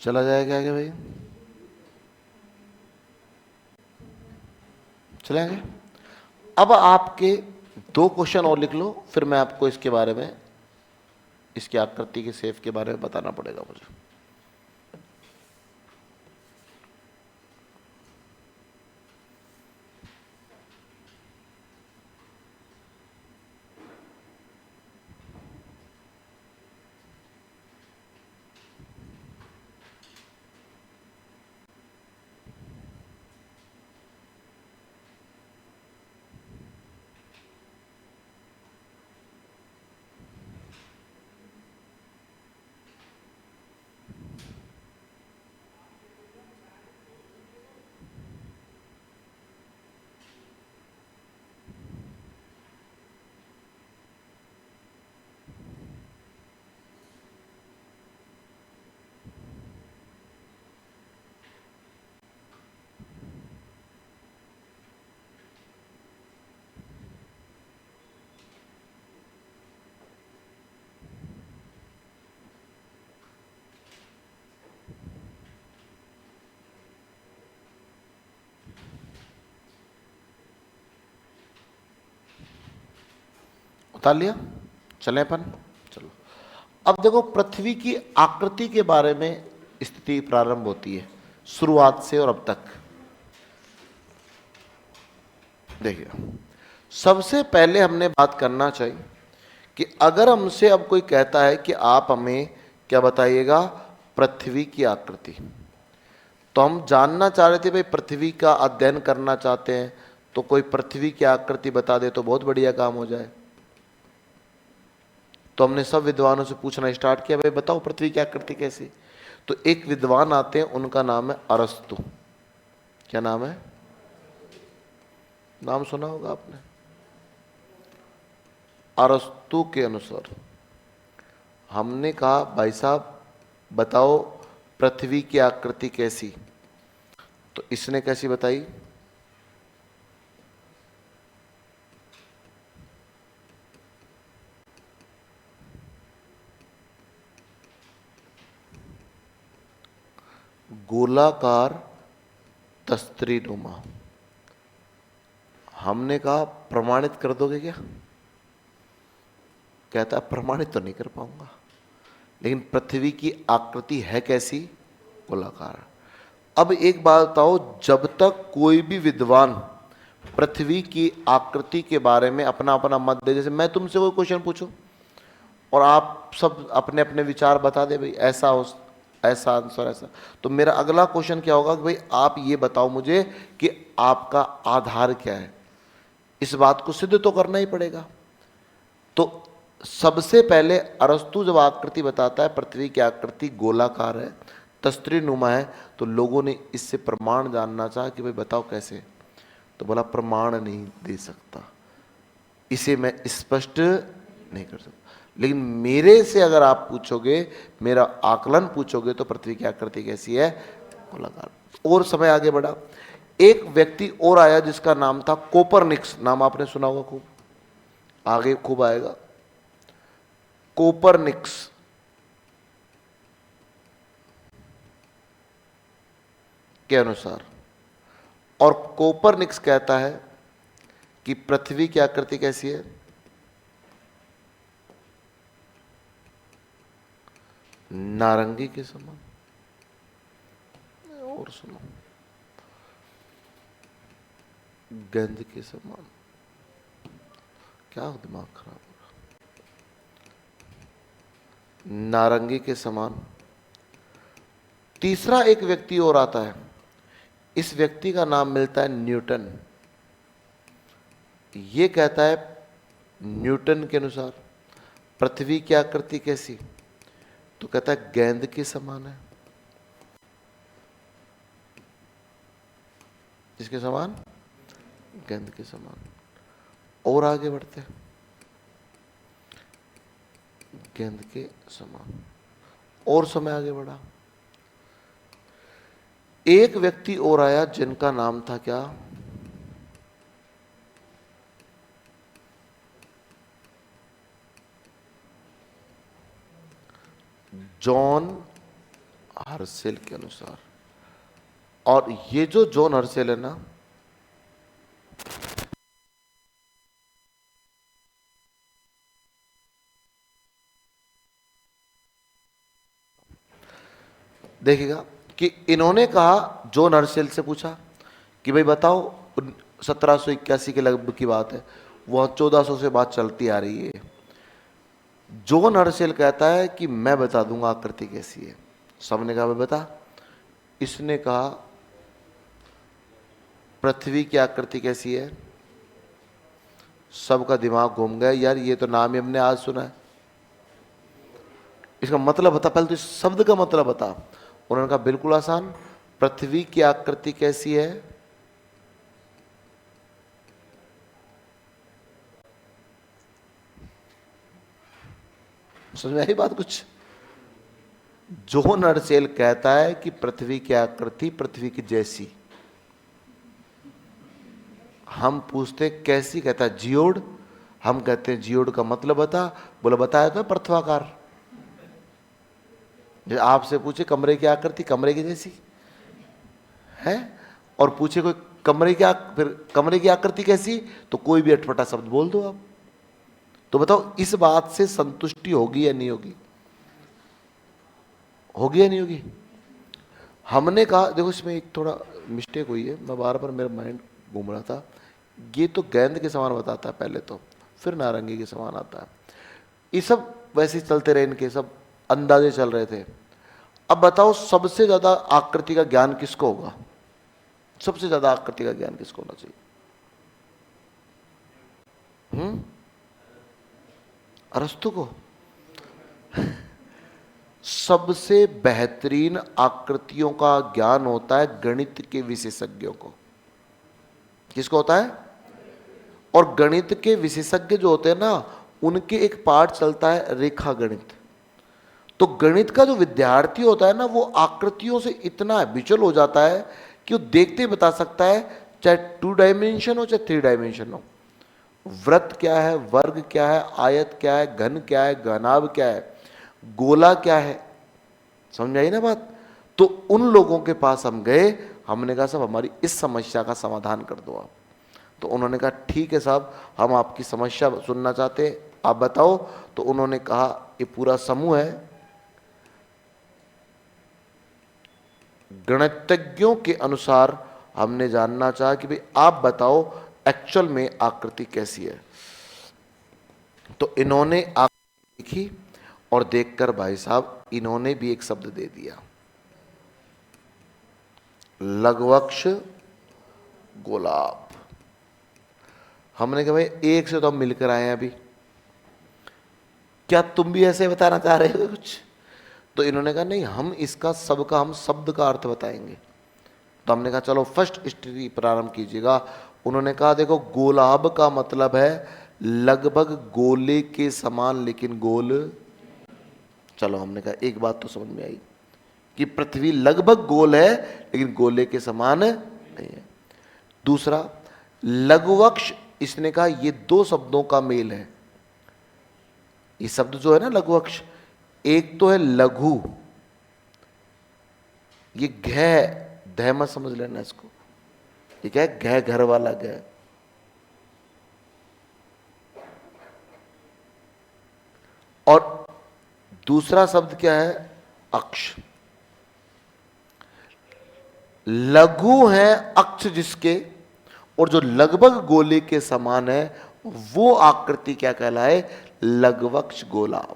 चला जाएगा आगे भाई, चले आगे। अब आपके 2 क्वेश्चन और लिख लो, फिर मैं आपको इसके बारे में, इसकी आकृति के शेप के बारे में बताना पड़ेगा मुझे। उतार लिया, चले अपन, चलो। अब देखो, पृथ्वी की आकृति के बारे में स्थिति प्रारंभ होती है शुरुआत से और अब तक। देखिए, सबसे पहले हमने बात करना चाहिए कि अगर हमसे अब कोई कहता है कि आप हमें क्या बताइएगा, पृथ्वी की आकृति, तो हम जानना चाह रहे थे भाई पृथ्वी का अध्ययन करना चाहते हैं, तो कोई पृथ्वी की आकृति बता दे तो बहुत बढ़िया काम हो जाए। तो हमने सब विद्वानों से पूछना स्टार्ट किया, भाई बताओ पृथ्वी की आकृति कैसी। तो एक विद्वान आते हैं, उनका नाम है अरस्तु। क्या नाम है? नाम सुना होगा आपने। अरस्तु के अनुसार हमने कहा, भाई साहब बताओ पृथ्वी की आकृति कैसी। तो इसने कैसी बताई? गोलाकार तस्त्रीनुमा। हमने कहा प्रमाणित कर दोगे क्या? कहता प्रमाणित तो नहीं कर पाऊंगा, लेकिन पृथ्वी की आकृति है कैसी? गोलाकार। अब एक बात बताओ, जब तक कोई भी विद्वान पृथ्वी की आकृति के बारे में अपना अपना मत दे, जैसे मैं तुमसे कोई क्वेश्चन पूछूं और आप सब अपने अपने विचार बता दे, भाई ऐसा हो, ऐसा आंसर ऐसा, तो मेरा अगला क्वेश्चन क्या होगा कि भाई आप ये बताओ मुझे कि आपका आधार क्या है। इस बात को सिद्ध तो करना ही पड़ेगा। तो सबसे पहले अरस्तु जब आकृति बताता है पृथ्वी की आकृति गोलाकार है, तस्त्रीनुमा है, तो लोगों ने इससे प्रमाण जानना चाहा कि भाई बताओ कैसे। तो बोला प्रमाण नहीं दे सकता, इसे मैं स्पष्ट नहीं कर सकता, लेकिन मेरे से अगर आप पूछोगे, मेरा आकलन पूछोगे, तो पृथ्वी की आकृति कैसी है? गोलाकार। और समय आगे बढ़ा, एक व्यक्ति और आया जिसका नाम था कोपरनिक्स। नाम आपने सुना होगा, खूब आगे खूब आएगा। कोपरनिक्स के अनुसार, और कोपरनिक्स कहता है कि पृथ्वी की आकृति कैसी है? नारंगी के समान। और सुनो, गेंद के समान। क्या दिमाग खराब हो रहा? नारंगी के समान। तीसरा एक व्यक्ति और आता है, इस व्यक्ति का नाम मिलता है न्यूटन। ये कहता है न्यूटन के अनुसार पृथ्वी की आकृति कैसी? तो कहता है गेंद के समान है। जिसके समान? गेंद के समान। और आगे बढ़ते हैं, गेंद के समान। और समय आगे बढ़ा, एक व्यक्ति और आया जिनका नाम था क्या? जॉन हर्सेल के अनुसार। और ये जो जॉन हर्सेल है ना, देखिएगा कि इन्होंने कहा, जॉन हर्सेल से पूछा कि भाई बताओ 1781 के लगभग की बात है, वह 1400 से बात चलती आ रही है। जॉन हर्सेल कहता है कि मैं बता दूंगा आकृति कैसी है। सबने कहा भाई बता। इसने कहा पृथ्वी की आकृति कैसी है। सबका दिमाग घूम गया, यार ये तो नाम ही हमने आज सुना है, इसका मतलब बता, पहले तो इस शब्द का मतलब बता। उन्होंने कहा बिल्कुल आसान, पृथ्वी की आकृति कैसी है। समझ में आई बात कुछ? जॉन हर्सेल कहता है कि पृथ्वी की आकृति पृथ्वी की जैसी। हम पूछते कैसी, कहता है जियोड। हम कहते हैं जियोड का मतलब बता। बोला बताया तो प्रथवाकार। जब आपसे पूछे कमरे की आकृति कमरे की जैसी है, और पूछे कोई फिर कमरे की आकृति कैसी, तो कोई भी अटपटा शब्द बोल दो आप। तो बताओ इस बात से संतुष्टि होगी या नहीं होगी? होगी या नहीं होगी? हमने कहा देखो इसमें एक थोड़ा मिस्टेक हुई है, मैं बार बार मेरा माइंड घूम रहा था। ये तो गेंद के समान बताता है पहले तो, फिर नारंगी के समान आता है। ये सब वैसे ही चलते रहे, इनके सब अंदाजे चल रहे थे। अब बताओ सबसे ज्यादा आकृति का ज्ञान किसको होगा? सबसे ज्यादा आकृति का ज्ञान किसको होना चाहिए? अरस्तु को। सबसे बेहतरीन आकृतियों का ज्ञान होता है गणित के विशेषज्ञों को। किसको होता है? और गणित के विशेषज्ञ जो होते हैं ना, उनके एक पार्ट चलता है रेखा गणित। तो गणित का जो विद्यार्थी होता है ना, वो आकृतियों से इतना विचल हो जाता है कि वो देखते ही बता सकता है, चाहे 2 डायमेंशन हो चाहे 3 डायमेंशन हो। वृत्त क्या है, वर्ग क्या है, आयत क्या है, घन क्या है, घनाभ क्या है, गोला क्या है। समझ आई ना बात? तो उन लोगों के पास हम गए, हमने कहा साहब हमारी इस समस्या का समाधान कर दो आप। तो उन्होंने कहा ठीक है साहब, हम आपकी समस्या सुनना चाहते हैं, आप बताओ। तो उन्होंने कहा ये पूरा समूह है गणितज्ञों के अनुसार, हमने जानना चाहा कि भाई आप बताओ एक्चुअल में आकृति कैसी है। तो इन्होंने आकृति देखी और देखकर भाई साहब इन्होंने भी एक शब्द दे दिया, लघुवक्ष गोलाभ। हमने कहा भाई एक से तो हम मिलकर आए हैं अभी, क्या तुम भी ऐसे बताना चाह रहे हो कुछ? तो इन्होंने कहा नहीं, हम इसका सबका हम शब्द का अर्थ बताएंगे। तो हमने कहा चलो फर्स्ट स्टडी प्रारंभ कीजिएगा। उन्होंने कहा देखो गोलाभ का मतलब है लगभग गोले के समान लेकिन गोल। चलो हमने कहा एक बात तो समझ में आई कि पृथ्वी लगभग गोल है लेकिन गोले के समान नहीं है। दूसरा लघुवक्ष, इसने कहा ये 2 शब्दों का मेल है। ये शब्द जो है ना लघुवक्ष, एक तो है लघु, ये घ ध मत समझ लेना इसको, ये क्या है? घ घर वाला घ। और दूसरा शब्द क्या है? अक्ष। लघु है अक्ष जिसके, और जो लगभग गोले के समान है वो आकृति क्या कहलाए? लघुवक्ष गोलाभ।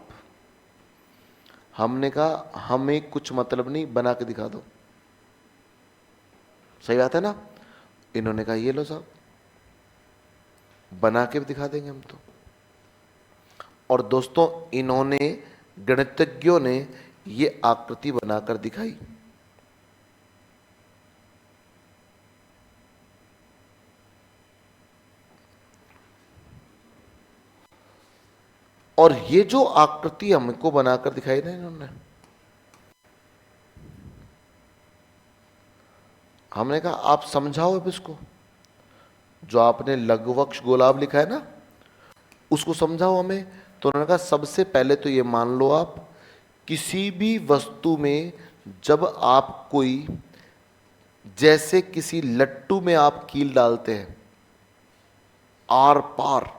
हमने कहा हमें कुछ मतलब नहीं, बना के दिखा दो। सही बात है ना? इन्होंने कहा ये लो साहब, बना के भी दिखा देंगे हम तो। और दोस्तों इन्होंने, गणितज्ञों ने ये आकृति बनाकर दिखाई। और ये जो आकृति हमको बनाकर दिखाई ना इन्होंने, हमने कहा आप समझाओ अब इसको, जो आपने लघुवक्ष गोलाभ लिखा है ना उसको समझाओ हमें। तो उन्होंने कहा सबसे पहले तो ये मान लो आप, किसी भी वस्तु में जब आप कोई, जैसे किसी लट्टू में आप कील डालते हैं आर पार,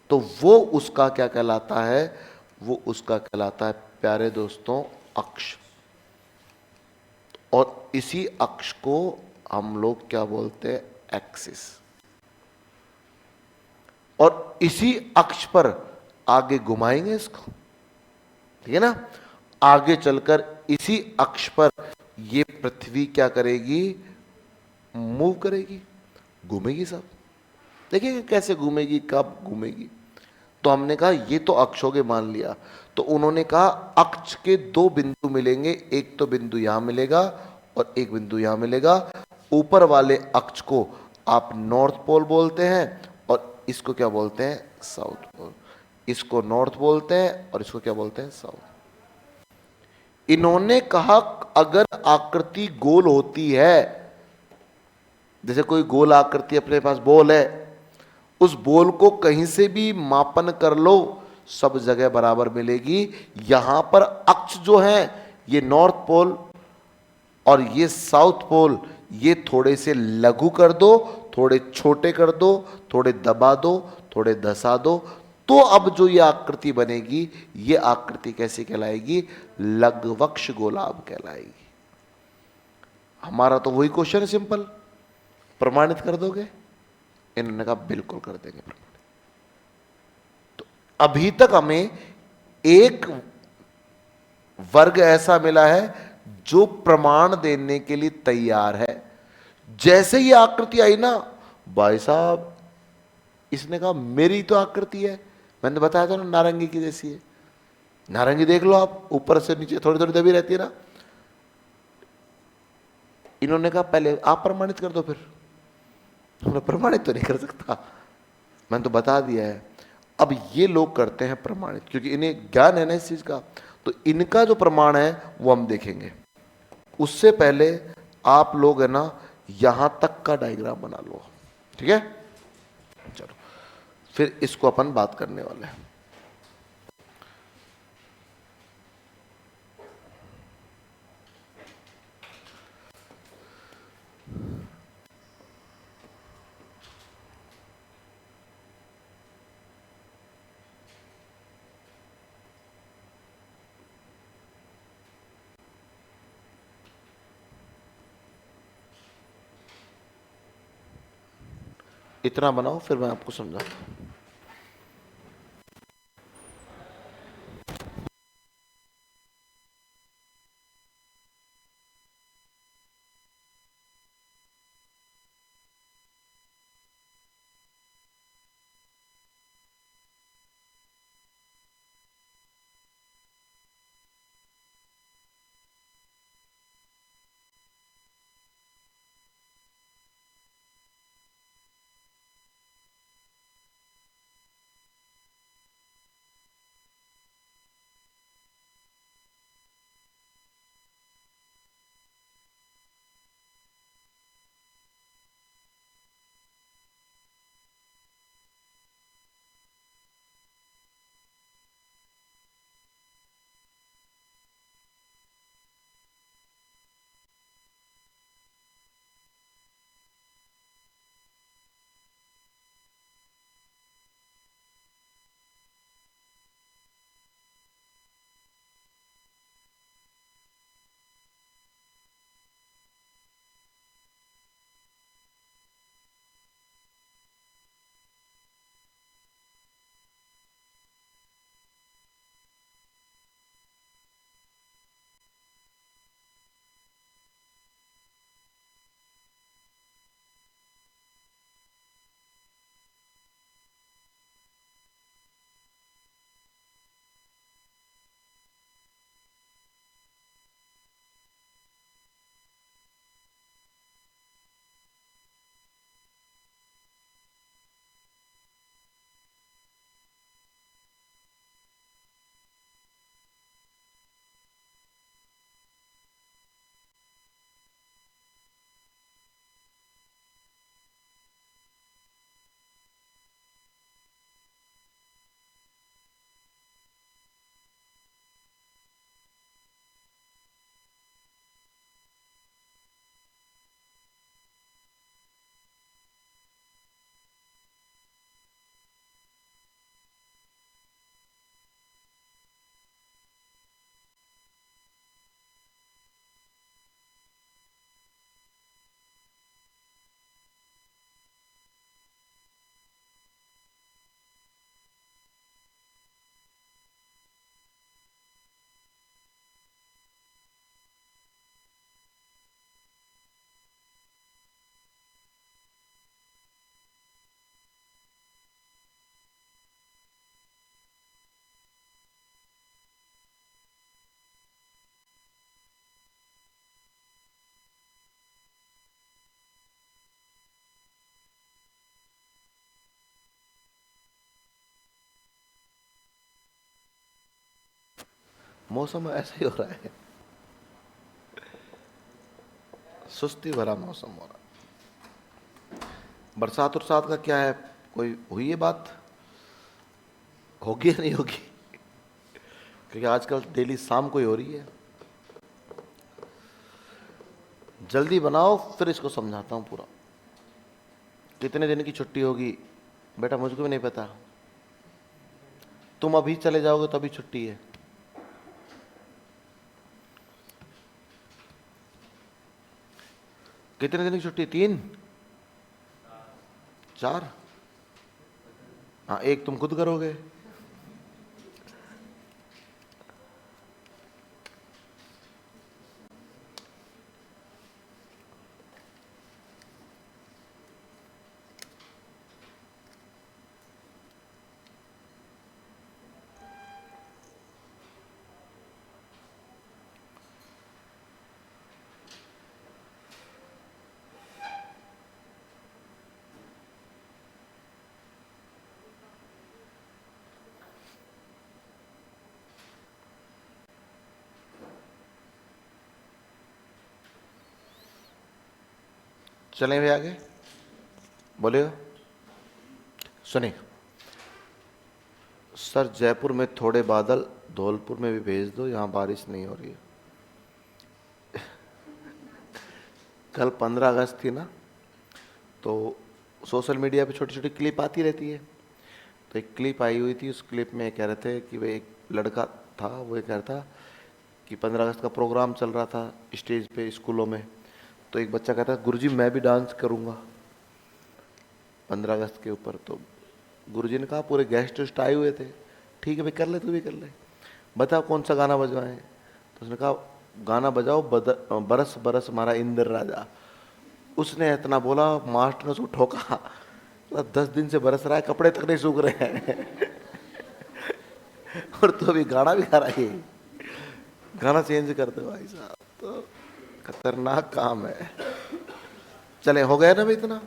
तो वो उसका क्या कहलाता है? वो उसका कहलाता है प्यारे दोस्तों अक्ष। और इसी अक्ष को हम लोग क्या बोलते हैं? एक्सिस। और इसी अक्ष पर आगे घुमाएंगे इसको, ठीक है ना? आगे चलकर इसी अक्ष पर ये पृथ्वी क्या करेगी? मूव करेगी, घूमेगी सब। देखिए कैसे घूमेगी, कब घूमेगी। तो हमने कहा ये तो अक्ष हो गए, मान लिया। तो उन्होंने कहा अक्ष के दो बिंदु मिलेंगे, एक तो बिंदु यहां मिलेगा और एक बिंदु यहां मिलेगा। ऊपर वाले अक्ष को आप नॉर्थ पोल बोलते हैं और इसको क्या बोलते हैं? South pole. इसको नॉर्थ बोलते हैं और इसको क्या बोलते हैं? साउथ। इन्होंने कहा अगर आकृति गोल होती है, जैसे कोई गोल आकृति अपने पास बॉल है, उस बॉल को कहीं से भी मापन कर लो, सब जगह बराबर मिलेगी। यहां पर अक्ष जो है ये नॉर्थ पोल और ये साउथ पोल, ये थोड़े से लघु कर दो, थोड़े छोटे कर दो, थोड़े दबा दो, थोड़े धसा दो, तो अब जो ये आकृति बनेगी, ये आकृति कैसी कहलाएगी? लघुवक्ष गोलाभ कहलाएगी। हमारा तो वही क्वेश्चन है सिंपल, प्रमाणित कर दोगे? इन्होंने कहा बिल्कुल कर देंगे प्रमाणित। तो अभी तक हमें एक वर्ग ऐसा मिला है जो प्रमाण देने के लिए तैयार है। जैसे ये आकृति आई ना, भाई साहब इसने कहा मेरी तो आकृति है, मैंने बताया था ना नारंगी की जैसी है। नारंगी देख लो आप, ऊपर से नीचे थोड़ी थोड़ी दबी रहती है ना। इन्होंने कहा पहले आप प्रमाणित कर दो, फिर हमने प्रमाणित तो नहीं कर सकता, मैंने तो बता दिया है। अब ये लोग करते हैं प्रमाणित, क्योंकि इन्हें ज्ञान है ना इस चीज का। तो इनका जो प्रमाण है वो हम देखेंगे। उससे पहले आप लोग है ना यहां तक का डायग्राम बना लो, ठीक है? चलो फिर इसको अपन बात करने वाले हैं। इतना बनाओ फिर मैं आपको समझाता हूं। मौसम ऐसा ही हो रहा है, सुस्ती भरा मौसम हो रहा है। बरसात उरसात का क्या है, कोई हुई है बात, होगी या नहीं होगी? क्योंकि आजकल डेली शाम को ही हो रही है। जल्दी बनाओ, फिर इसको समझाता हूं पूरा। कितने दिन की छुट्टी होगी बेटा, मुझको भी नहीं पता। तुम अभी चले जाओगे तो अभी छुट्टी है। कितने दिन की छुट्टी? 3 4? हाँ, एक तुम खुद करोगे। चलें भी आगे, बोलिए। सुनिए सर, जयपुर में थोड़े बादल, धौलपुर में भी भेज दो, यहाँ बारिश नहीं हो रही है। कल 15 अगस्त थी ना, तो सोशल मीडिया पे छोटी छोटी क्लिप आती रहती है। तो एक क्लिप आई हुई थी, उस क्लिप में कह रहे थे कि वह एक लड़का था, वो ये कह रहा था कि 15 अगस्त का प्रोग्राम चल रहा था स्टेज पे स्कूलों में। तो एक बच्चा कहता है, गुरुजी मैं भी डांस करूँगा 15 अगस्त के ऊपर। तो गुरुजी ने कहा, पूरे गेस्ट वेस्ट आए हुए थे, ठीक है भाई कर ले, तू भी कर ले, बताओ कौन सा गाना बजवाएं। तो उसने कहा, गाना बजाओ बरस बरस हमारा इंद्र राजा। उसने इतना बोला, मास्टर ने उसको ठोका, 10 दिन से बरस रहा है, कपड़े तक नहीं सूख रहे हैं। और तो अभी गाना भी गा रहा है, गाना चेंज कर दो भाई साहब, तो खतरनाक काम है। चले, हो गया ना भाई इतना।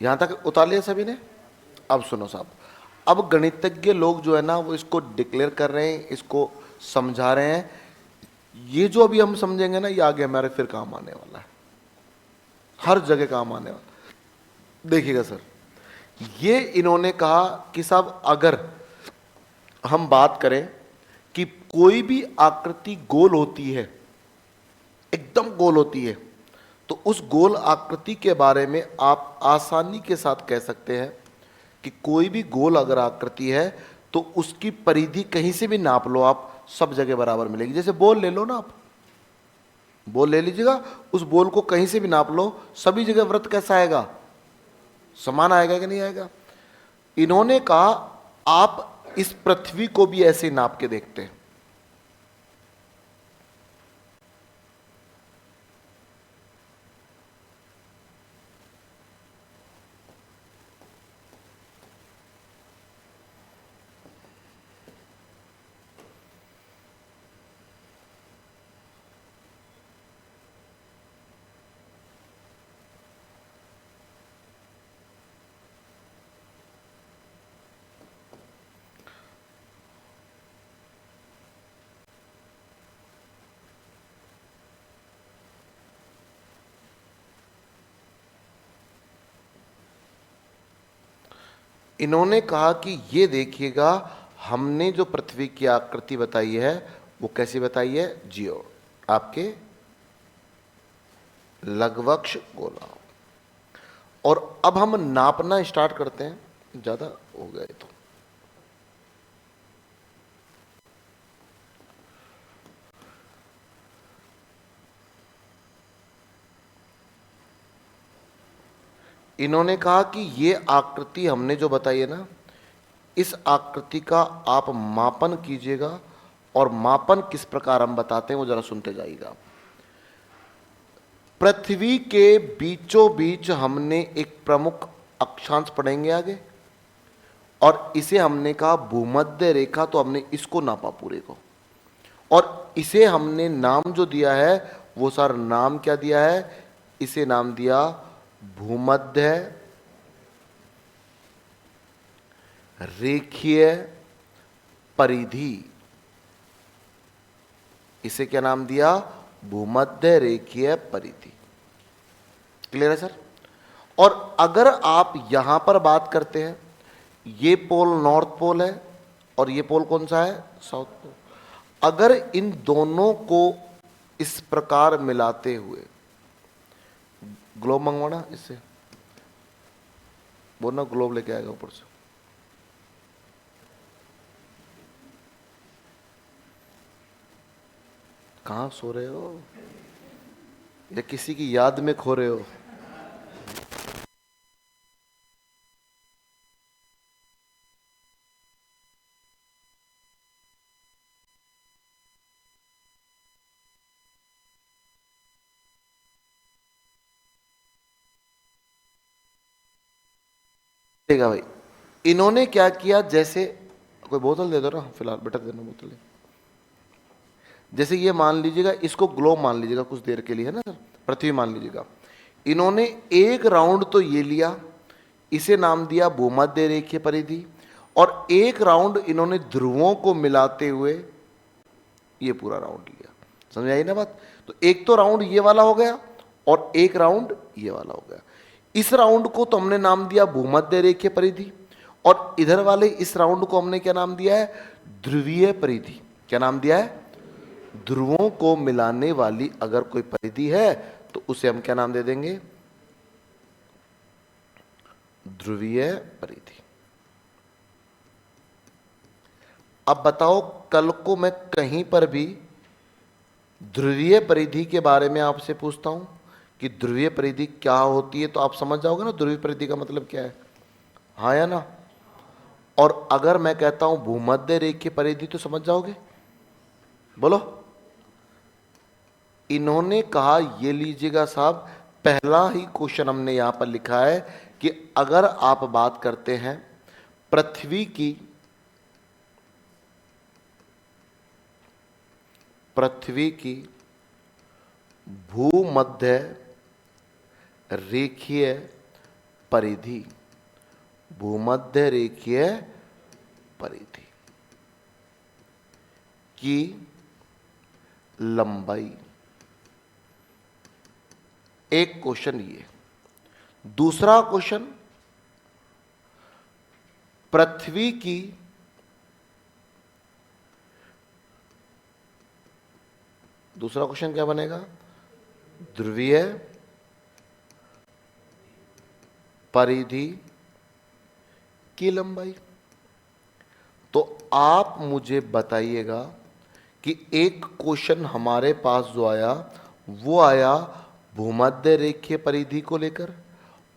यहां तक उतार लिया सभी ने। अब सुनो साहब, अब गणितज्ञ लोग जो है ना, वो इसको डिक्लेयर कर रहे हैं, इसको समझा रहे हैं। ये जो अभी हम समझेंगे ना, ये आगे हमारे फिर काम आने वाला है, हर जगह काम आने वाला। देखिएगा सर, ये इन्होंने कहा कि साहब अगर हम बात करें कि कोई भी आकृति गोल होती है, एकदम गोल होती है, तो उस गोल आकृति के बारे में आप आसानी के साथ कह सकते हैं कि कोई भी गोल अगर आकृति है तो उसकी परिधि कहीं से भी नाप लो आप, सब जगह बराबर मिलेगी। जैसे बॉल ले लो ना, आप बॉल ले लीजिएगा, उस बॉल को कहीं से भी नाप लो, सभी जगह वृत्त कैसा आएगा? समान आएगा कि नहीं आएगा? इन्होंने कहा आप इस पृथ्वी को भी ऐसे नाप के देखते हैं। इन्होंने कहा कि ये देखिएगा, हमने जो पृथ्वी की आकृति बताई है वो कैसी बताई है? जियो आपके लघुवक्ष गोला। और अब हम नापना स्टार्ट करते हैं, ज्यादा हो गए तो। इन्होंने कहा कि ये आकृति हमने जो बताई है ना, इस आकृति का आप मापन कीजिएगा। और मापन किस प्रकार हम बताते हैं वो जरा सुनते जाइएगा। पृथ्वी के बीचों बीच हमने एक प्रमुख अक्षांश पढ़ेंगे आगे, और इसे हमने कहा भूमध्य रेखा, तो हमने इसको नापा पूरे को। और इसे हमने नाम जो दिया है वो सर नाम क्या दिया है? इसे नाम दिया भूमध्य रेखीय परिधि, इसे क्या नाम दिया? भूमध्य रेखीय परिधि। क्लियर है सर? और अगर आप यहां पर बात करते हैं, ये पोल नॉर्थ पोल है और ये पोल कौन सा है? South pole. अगर इन दोनों को इस प्रकार मिलाते हुए, ग्लोब मंगवाना, इससे बोलना ग्लोब लेके आएगा ऊपर से। कहां सो रहे हो या किसी की याद में खो रहे हो? देगा भाई, इन्होंने क्या किया, जैसे कोई बोतल दे दो ना, फिलहाल बेटा देना बोतल। जैसे ये मान लीजिएगा, इसको ग्लोब मान लीजिएगा कुछ देर के लिए, है ना सर, पृथ्वी मान लीजिएगा। इन्होंने एक राउंड तो ये लिया, इसे नाम दिया भूमध्य रेखीय परिधि, और एक राउंड इन्होंने ध्रुवों को मिलाते हुए ये पूरा राउंड लिया। समझ आई ना बात? तो एक तो राउंड ये वाला हो गया और एक राउंड ये वाला हो गया। इस राउंड को तो हमने नाम दिया भूमध्य रेखीय परिधि, और इधर वाले इस राउंड को हमने क्या नाम दिया है? ध्रुवीय परिधि। क्या नाम दिया है? ध्रुवों को मिलाने वाली अगर कोई परिधि है तो उसे हम क्या नाम दे देंगे? ध्रुवीय परिधि। अब बताओ, कल को मैं कहीं पर भी ध्रुवीय परिधि के बारे में आपसे पूछता हूं कि ध्रुवीय परिधि क्या होती है, तो आप समझ जाओगे ना ध्रुवीय परिधि का मतलब क्या है, हाँ या ना? और अगर मैं कहता हूं भूमध्य रेखीय परिधि तो समझ जाओगे? बोलो। इन्होंने कहा, ये लीजिएगा साहब, पहला ही क्वेश्चन हमने यहां पर लिखा है कि अगर आप बात करते हैं पृथ्वी की भूमध्य रेखीय परिधि, भूमध्य रेखीय परिधि की लंबाई, एक क्वेश्चन ये। दूसरा क्वेश्चन, पृथ्वी की दूसरा क्वेश्चन क्या बनेगा? ध्रुवीय परिधि की लंबाई। तो आप मुझे बताइएगा कि एक क्वेश्चन हमारे पास जो आया वो आया भूमध्य रेखीय परिधि को लेकर,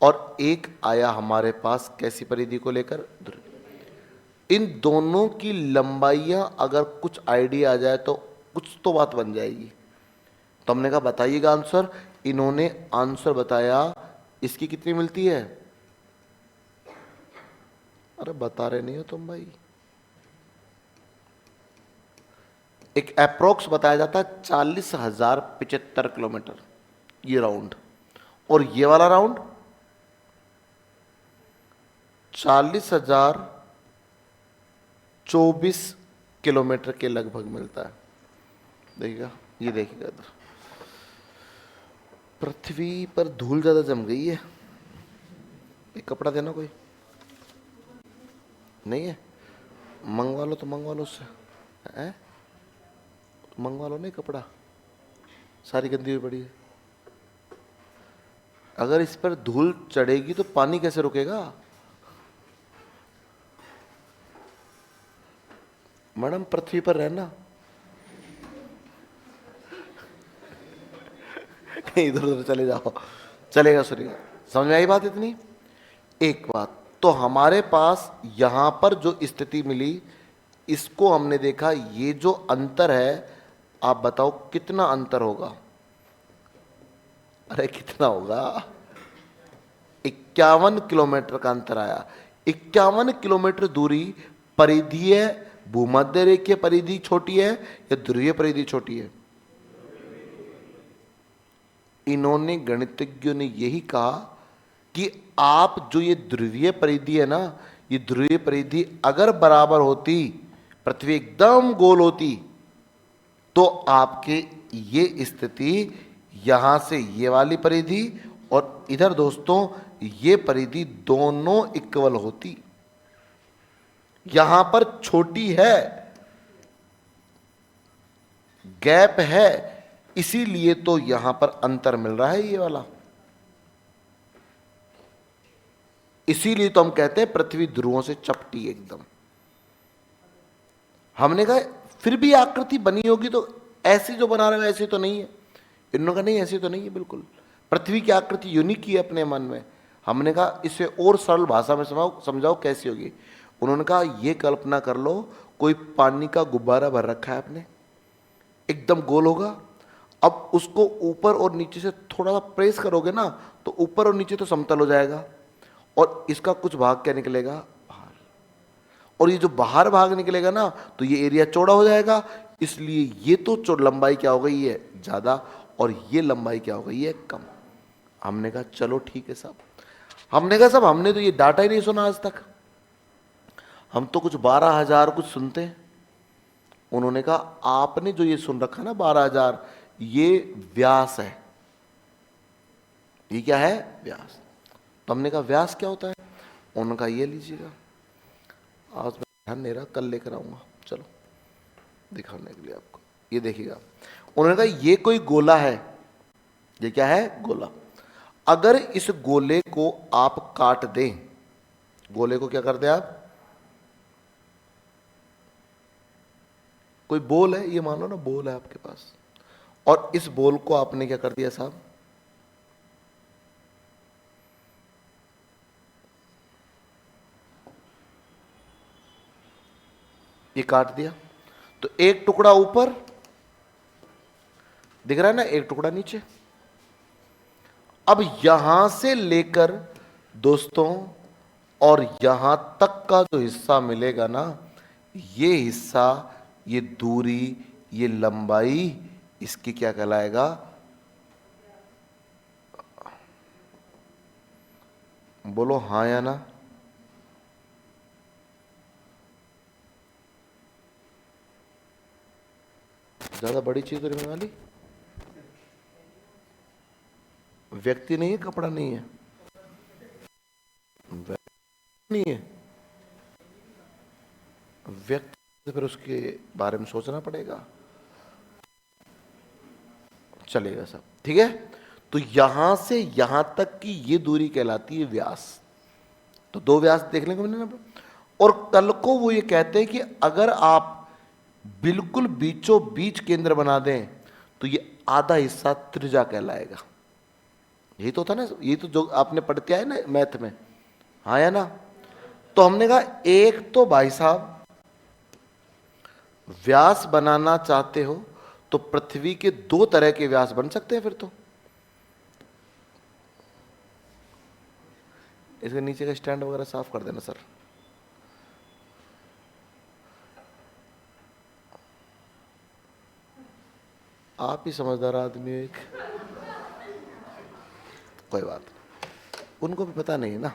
और एक आया हमारे पास कैसी परिधि को लेकर? इन दोनों की लंबाइयां अगर कुछ आइडिया आ जाए तो कुछ तो बात बन जाएगी। तो हमने कहा बताइएगा आंसर। इन्होंने आंसर बताया, इसकी कितनी मिलती है? अरे बता रहे नहीं हो तुम भाई। एक अप्रोक्स बताया जाता है 40,075 किलोमीटर ये राउंड, और ये वाला राउंड 40,024 किलोमीटर के लगभग मिलता है। देखिएगा, ये देखिएगा इधर पृथ्वी पर धूल ज्यादा जम गई है। एक कपड़ा देना, कोई नहीं है? मंगवा लो तो मंगवा लो उससे, है? मंगवा लो नहीं कपड़ा, सारी गंदी हुई पड़ी है। अगर इस पर धूल चढ़ेगी तो पानी कैसे रुकेगा? मैडम पृथ्वी पर रहना, कहीं इधर उधर चले जाओ, चलेगा? सुनिएगा, समझ में आई बात इतनी? एक बात तो हमारे पास यहां पर जो स्थिति मिली, इसको हमने देखा, ये जो अंतर है, आप बताओ कितना अंतर होगा? अरे कितना होगा? 51 किलोमीटर का अंतर आया। 51 किलोमीटर दूरी परिधीय भूमध्य रेखीय परिधि छोटी है या ध्रुवीय परिधि छोटी है? इन्होंने, गणितज्ञों ने यही कहा कि आप जो ये ध्रुवीय परिधि है ना, ये ध्रुवीय परिधि अगर बराबर होती, पृथ्वी एकदम गोल होती, तो आपके ये स्थिति यहां से ये वाली परिधि और इधर दोस्तों ये परिधि दोनों इक्वल होती। यहां पर छोटी है, गैप है, इसीलिए तो यहां पर अंतर मिल रहा है ये वाला। इसीलिए तो हम कहते हैं पृथ्वी ध्रुवों से चपटी एकदम। हमने कहा फिर भी आकृति बनी होगी तो ऐसी जो बना रहे हैं ऐसी तो नहीं है। इन्होंने कहा नहीं ऐसी तो नहीं है, बिल्कुल पृथ्वी की आकृति यूनिक ही है अपने मन में। हमने कहा इसे और सरल भाषा में समझाओ कैसी होगी। उन्होंने कहा ये कल्पना कर लो कोई पानी का गुब्बारा भर रखा है आपने, एकदम गोल होगा। अब उसको ऊपर और नीचे से थोड़ा सा प्रेस करोगे ना तो ऊपर और नीचे तो समतल हो जाएगा, और इसका कुछ भाग क्या निकलेगा बाहर, और ये जो बाहर भाग निकलेगा ना तो ये एरिया चौड़ा हो जाएगा। इसलिए ये तो लंबाई क्या हो गई है ज्यादा, और ये लंबाई क्या हो गई है कम। हमने कहा चलो ठीक है साहब। हमने कहा साहब हमने तो ये डाटा ही नहीं सुना आज तक, हम तो कुछ 12,000 कुछ सुनते हैं। उन्होंने कहा आपने जो ये सुन रखा ना 12,000, ये व्यास है। ये क्या है? व्यास। तो हमने कहा व्यास क्या होता है? उन्होंने कहा ये लीजिएगा, आज मैं ध्यान नहीं रहा, कल लेकर आऊंगा, चलो दिखाने के लिए आपको। ये देखिएगा, उन्होंने कहा ये कोई गोला है। ये क्या है? गोला। अगर इस गोले को आप काट दें, गोले को क्या कर दें आप, कोई बोल है, ये मान लो ना बोल है आपके पास, और इस बोल को आपने क्या कर दिया साहब, ये काट दिया। तो एक टुकड़ा ऊपर दिख रहा है ना, एक टुकड़ा नीचे। अब यहां से लेकर दोस्तों और यहां तक का जो हिस्सा मिलेगा ना, ये हिस्सा, ये दूरी, ये लंबाई, इसकी क्या कहलाएगा? बोलो हां या ना। ज्यादा बड़ी चीज तो नहीं वाली, व्यक्ति नहीं है, कपड़ा नहीं है, नहीं है व्यक्ति, तो फिर उसके बारे में सोचना पड़ेगा। चलेगा सब ठीक है। तो यहां से यहां तक की ये दूरी कहलाती है व्यास। तो दो व्यास देखने को मिले ना। और कल को वो ये कहते हैं कि अगर आप बिल्कुल बीचों बीच केंद्र बना दें तो ये आधा हिस्सा त्रिज्या कहलाएगा। यही तो था ना, यही तो जो आपने पढ़ते आए ना मैथ में, हाँ या ना। तो हमने कहा एक तो भाई साहब व्यास बनाना चाहते हो तो पृथ्वी के दो तरह के व्यास बन सकते हैं। फिर तो इसके नीचे का स्टैंड वगैरह साफ कर देना सर। आप ही समझदार आदमी हो एक, कोई बात नहीं, उनको भी पता नहीं है ना,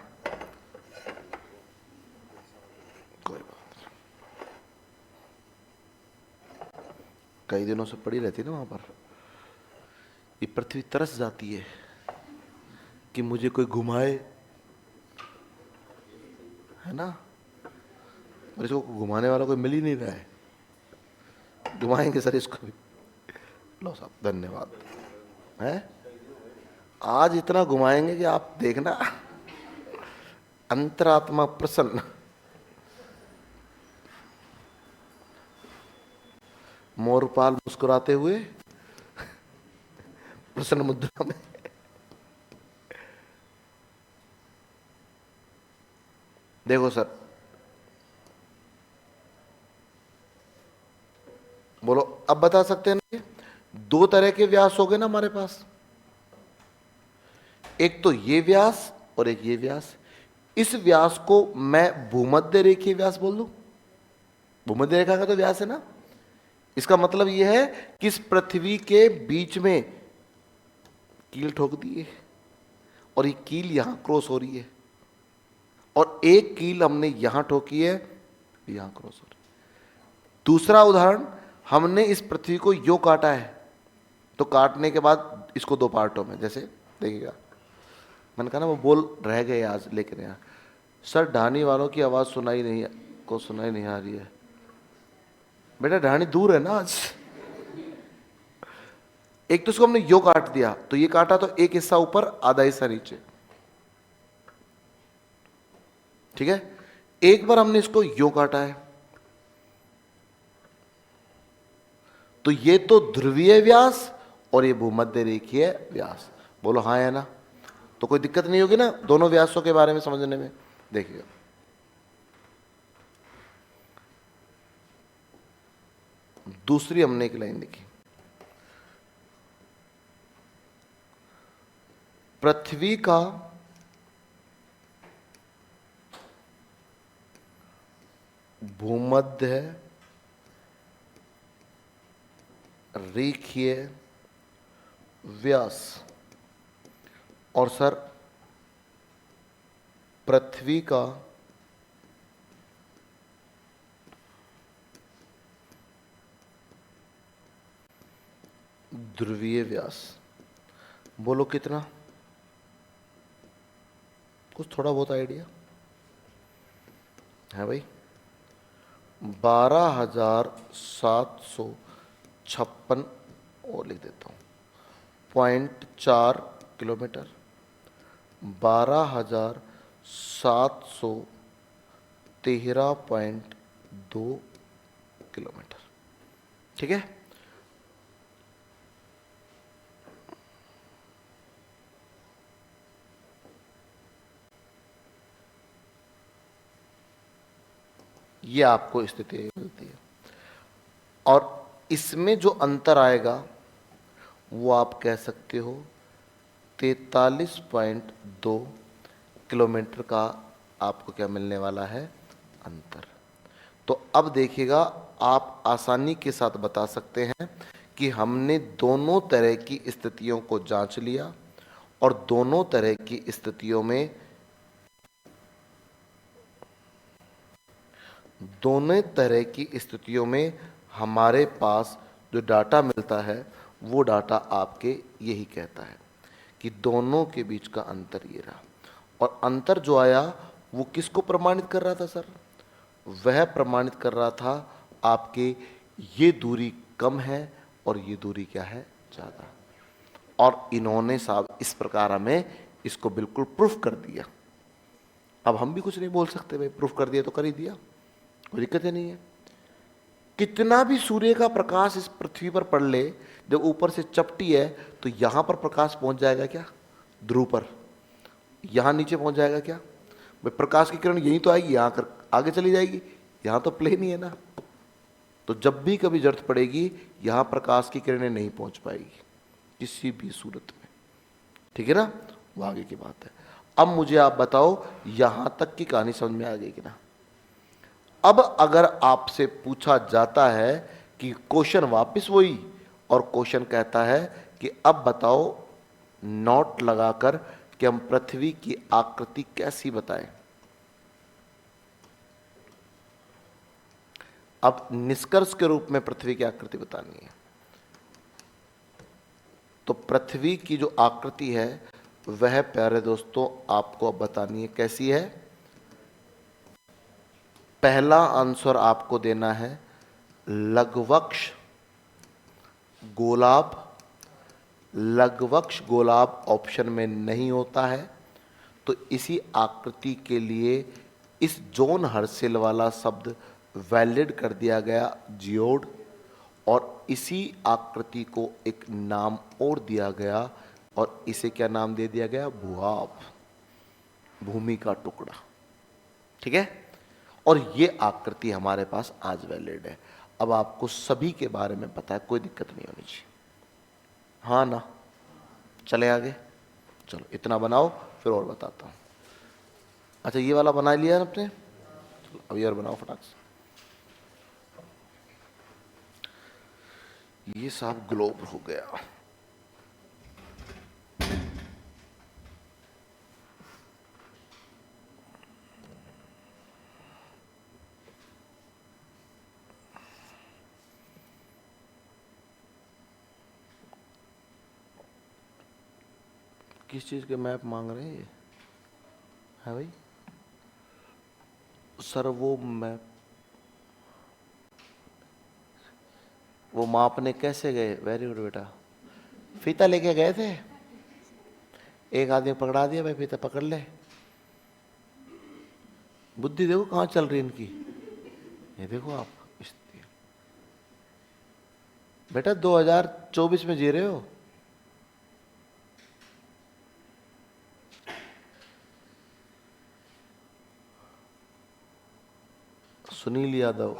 कोई बात नहीं। कई दिनों से पड़ी रहती है ना वहां पर, ये पृथ्वी तरस जाती है कि मुझे कोई घुमाए, है ना। और इसको घुमाने वाला कोई मिल ही नहीं रहा है। घुमाएंगे सर इसको भी। लो साहब धन्यवाद है, आज इतना घुमाएंगे कि आप देखना अंतरात्मा प्रसन्न। मोरपाल मुस्कुराते हुए प्रसन्न मुद्रा में। देखो सर, बोलो अब बता सकते हैं ना, दो तरह के व्यास हो गए ना हमारे पास, एक तो ये व्यास और एक ये व्यास। इस व्यास को मैं भूमध्य रेखीय व्यास बोल दूं। भूमध्य रेखा का तो व्यास है ना, इसका मतलब यह है कि इस पृथ्वी के बीच में कील ठोक दी है और ये कील यहां क्रॉस हो रही है, और एक कील हमने यहां ठोकी है, यहां क्रॉस हो रही। दूसरा उदाहरण, हमने इस पृथ्वी को यो काटा है, तो काटने के बाद इसको दो पार्टों में, जैसे देखिएगा, मैंने कहा ना वो बोल रह गए आज, लेकिन यहाँ सर ढानी वालों की आवाज सुनाई नहीं आ रही है। बेटा ढानी दूर है ना आज। एक तो इसको हमने यो काट दिया, तो ये काटा तो एक हिस्सा ऊपर आधा हिस्सा नीचे, ठीक है। एक बार हमने इसको यो काटा है, तो ये तो ध्रुवीय व्यास और ये भूमध्य रेखीय व्यास, बोलो हाँ है ना। तो कोई दिक्कत नहीं होगी ना दोनों व्यासों के बारे में समझने में। देखिए दूसरी हमने एक लाइन लिखी, पृथ्वी का भूमध्य रेखीय व्यास, और सर पृथ्वी का ध्रुवीय व्यास, बोलो कितना, कुछ थोड़ा बहुत आइडिया है भाई? 12,756 और लिख देता हूँ, 0.4 किलोमीटर, 12,713.2 किलोमीटर, ठीक है। ये आपको स्थिति मिलती है, और इसमें जो अंतर आएगा वो आप कह सकते हो 43.2 किलोमीटर का आपको क्या मिलने वाला है, अंतर। तो अब देखिएगा, आप आसानी के साथ बता सकते हैं कि हमने दोनों तरह की स्थितियों को जांच लिया, और दोनों तरह की स्थितियों में हमारे पास जो डाटा मिलता है वो डाटा आपके यही कहता है कि दोनों के बीच का अंतर ये रहा। और अंतर जो आया वो किसको प्रमाणित कर रहा था सर? वह प्रमाणित कर रहा था आपके ये दूरी कम है और ये दूरी क्या है, ज़्यादा। और इन्होंने साहब इस प्रकार हमें इसको बिल्कुल प्रूफ कर दिया। अब हम भी कुछ नहीं बोल सकते भाई, प्रूफ कर दिया तो कर ही दिया, कोई दिक्कत ही नहीं है। कितना भी सूर्य का प्रकाश इस पृथ्वी पर पड़ ले, जब ऊपर से चपटी है तो यहां पर प्रकाश पहुंच जाएगा क्या, ध्रुव पर? यहां नीचे पहुंच जाएगा क्या भाई? प्रकाश की किरण यहीं तो आएगी, यहां कर आगे चली जाएगी, यहां तो प्लेन ही है ना। तो जब भी कभी जरूरत पड़ेगी यहां प्रकाश की किरणें नहीं पहुंच पाएगी किसी भी सूरत में, ठीक है ना। वो आगे की बात है। अब मुझे आप बताओ, यहां तक की कहानी समझ में आ गई कि ना? अब अगर आपसे पूछा जाता है कि क्वेश्चन वापस वही, और क्वेश्चन कहता है कि अब बताओ नोट लगाकर कि हम पृथ्वी की आकृति कैसी बताएं। अब निष्कर्ष के रूप में पृथ्वी की आकृति बतानी है, तो पृथ्वी की जो आकृति है वह प्यारे दोस्तों आपको अब बतानी है कैसी है। पहला आंसर आपको देना है लघुवक्ष गोलाभ। लघुवक्ष गोलाभ ऑप्शन में नहीं होता है, तो इसी आकृति के लिए इस जॉन हर्सेल वाला शब्द वैलिड कर दिया गया, जियोड। और इसी आकृति को एक नाम और दिया गया, और इसे क्या नाम दे दिया गया, भूभाग, भूमि का टुकड़ा, ठीक है। और ये आकृति हमारे पास आज वैलिड है। अब आपको सभी के बारे में पता है, कोई दिक्कत नहीं होनी चाहिए, हाँ ना। चले आगे, चलो इतना बनाओ फिर और बताता हूं। अच्छा ये वाला बना लिया ना आपने, चलो अब ये और बनाओ फटाक से। ये साहब ग्लोब हो गया। किस चीज़ के मैप मांग रहे हैं ये? है भाई सर वो मैप, वो मापने कैसे गए? वेरी गुड बेटा। फीता लेके गए थे, एक आदमी पकड़ा दिया, भाई फीता पकड़ ले। बुद्धि देखो कहाँ चल रही इनकी, ये देखो आप। बेटा 2024 में जी रहे हो। सुनील यादव,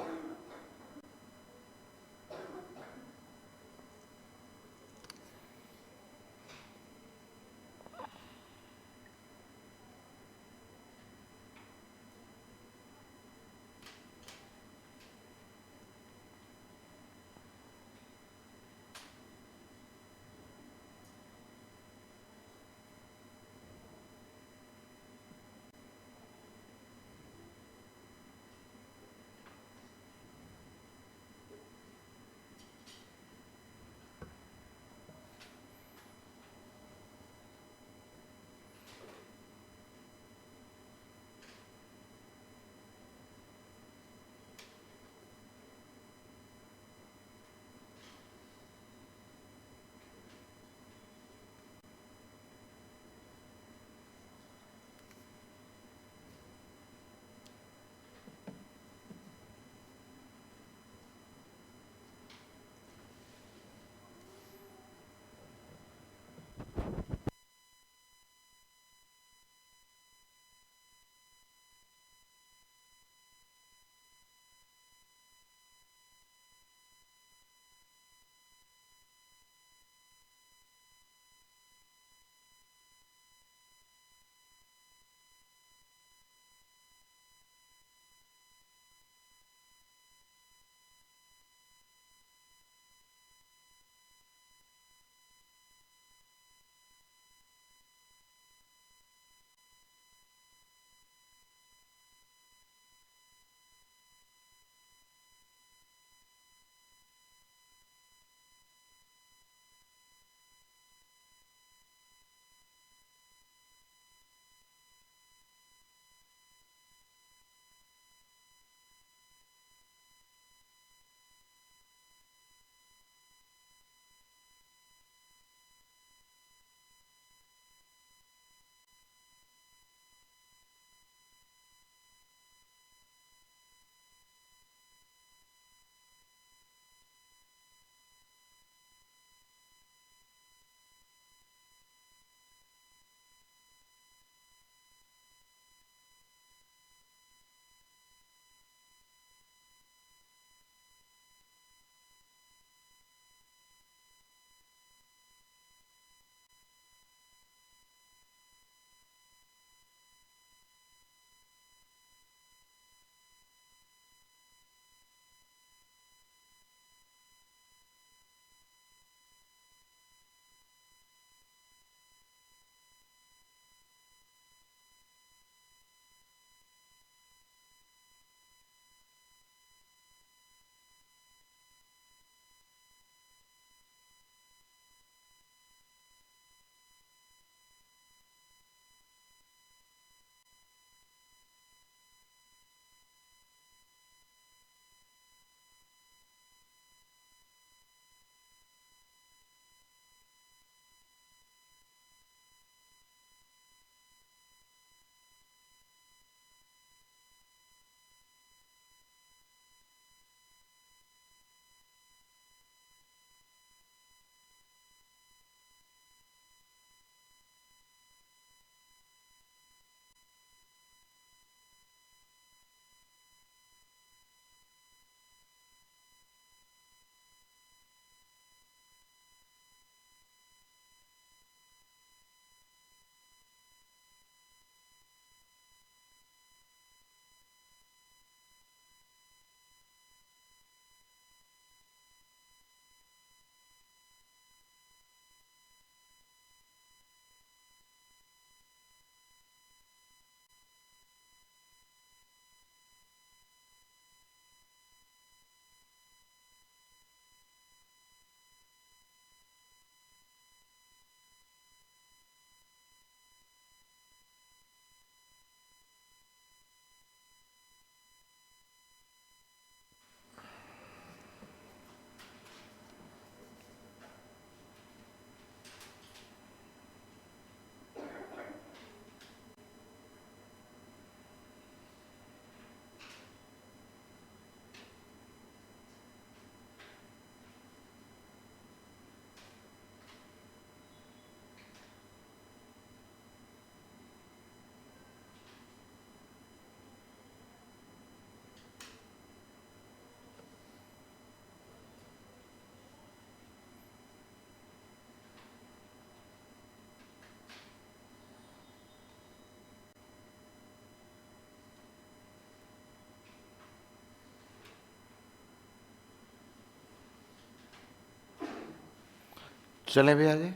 चलें भी आगे,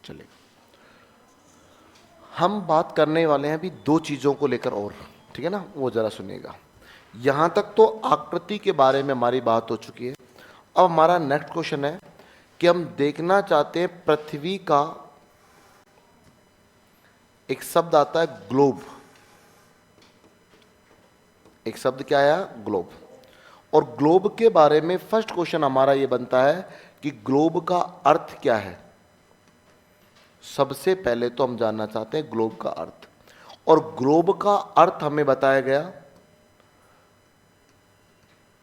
चलें। हम बात करने वाले हैं अभी दो चीज़ों को लेकर और, ठीक है ना, वो ज़रा सुनिएगा। यहाँ तक तो आकृति के बारे में हमारी बात हो चुकी है। अब हमारा नेक्स्ट क्वेश्चन है कि हम देखना चाहते हैं पृथ्वी का, एक शब्द आता है ग्लोब, एक शब्द क्या आया, ग्लोब। और ग्लोब के बारे में फर्स्ट क्वेश्चन हमारा ये बनता है कि ग्लोब का अर्थ क्या है। सबसे पहले तो हम जानना चाहते हैं ग्लोब का अर्थ, और ग्लोब का अर्थ हमें बताया गया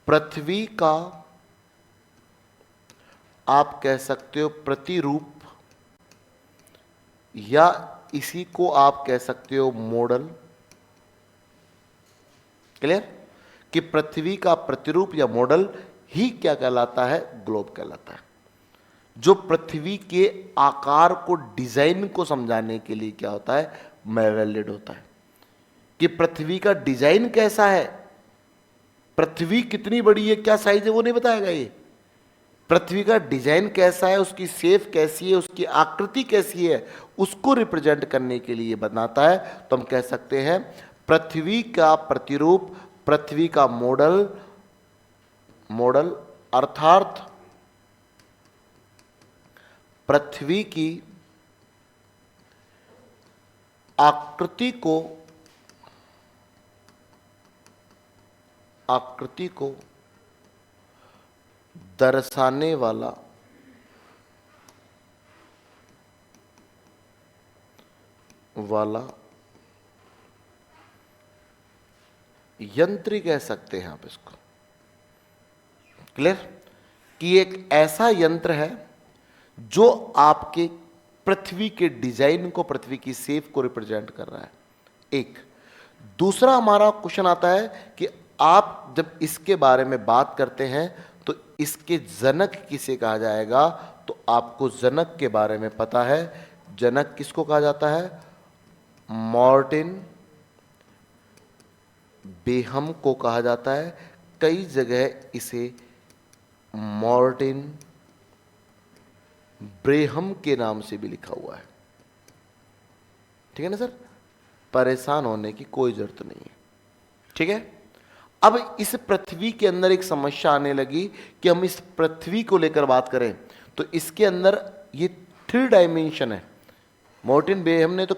पृथ्वी का, आप कह सकते हो प्रतिरूप, या इसी को आप कह सकते हो मॉडल। क्लियर, कि पृथ्वी का प्रतिरूप या मॉडल ही क्या कहलाता है, ग्लोब कहलाता है। जो पृथ्वी के आकार को, डिजाइन को समझाने के लिए क्या होता है, वैलिड होता है कि पृथ्वी का डिजाइन कैसा है, पृथ्वी कितनी बड़ी है, क्या साइज है, वो नहीं बताएगा ये। पृथ्वी का डिजाइन कैसा है, उसकी शेप कैसी है, उसकी आकृति कैसी है, उसको रिप्रेजेंट करने के लिए बनाता है। तो हम कह सकते हैं पृथ्वी का प्रतिरूप, पृथ्वी का मॉडल, मॉडल अर्थात पृथ्वी की आकृति को दर्शाने वाला यंत्र कह सकते हैं आप इसको। क्लियर, कि एक ऐसा यंत्र है जो आपके पृथ्वी के डिजाइन को, पृथ्वी की शेप को रिप्रेजेंट कर रहा है। एक दूसरा हमारा क्वेश्चन आता है कि आप जब इसके बारे में बात करते हैं तो इसके जनक किसे कहा जाएगा। तो आपको जनक के बारे में पता है, जनक किसको कहा जाता है, मार्टिन बेहम को कहा जाता है। कई जगह इसे मार्टिन ब्रेहम के नाम से भी लिखा हुआ है। ठीक है ना सर, परेशान होने की कोई जरूरत नहीं है। ठीक है, अब इस पृथ्वी के अंदर एक समस्या आने लगी कि हम इस पृथ्वी को लेकर बात करें तो इसके अंदर ये 3 डायमेंशन है। मार्टिन बेहम ने तो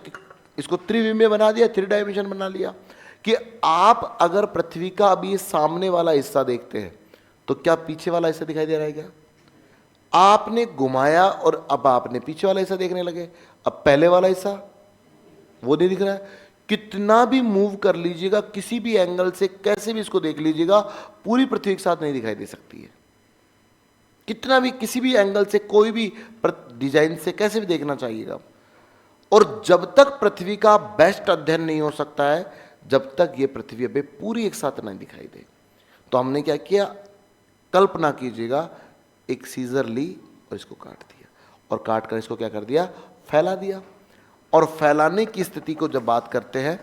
इसको त्रिविमीय बना दिया, 3 डायमेंशन बना लिया कि आप अगर पृथ्वी का अभी ये सामने वाला हिस्सा देखते हैं तो क्या पीछे वाला हिस्सा दिखाई दे रहा है क्या? आपने घुमाया और अब आपने पीछे वाला हिस्सा देखने लगे, अब पहले वाला हिस्सा वो नहीं दिख रहा है। कितना भी मूव कर लीजिएगा, किसी भी एंगल से कैसे भी इसको देख लीजिएगा, पूरी पृथ्वी एक साथ नहीं दिखाई दे सकती है। कितना भी किसी भी एंगल से, कोई भी डिजाइन से कैसे भी देखना चाहिएगा। और जब तक पृथ्वी का बेस्ट अध्ययन नहीं हो सकता है, जब तक ये पृथ्वी अभी पूरी एक साथ नहीं दिखाई दे। तो हमने क्या किया, कल्पना कीजिएगा, एक सीजर ली और इसको काट दिया, और काट कर इसको क्या कर दिया, फैला दिया। और फैलाने की स्थिति को जब बात करते हैं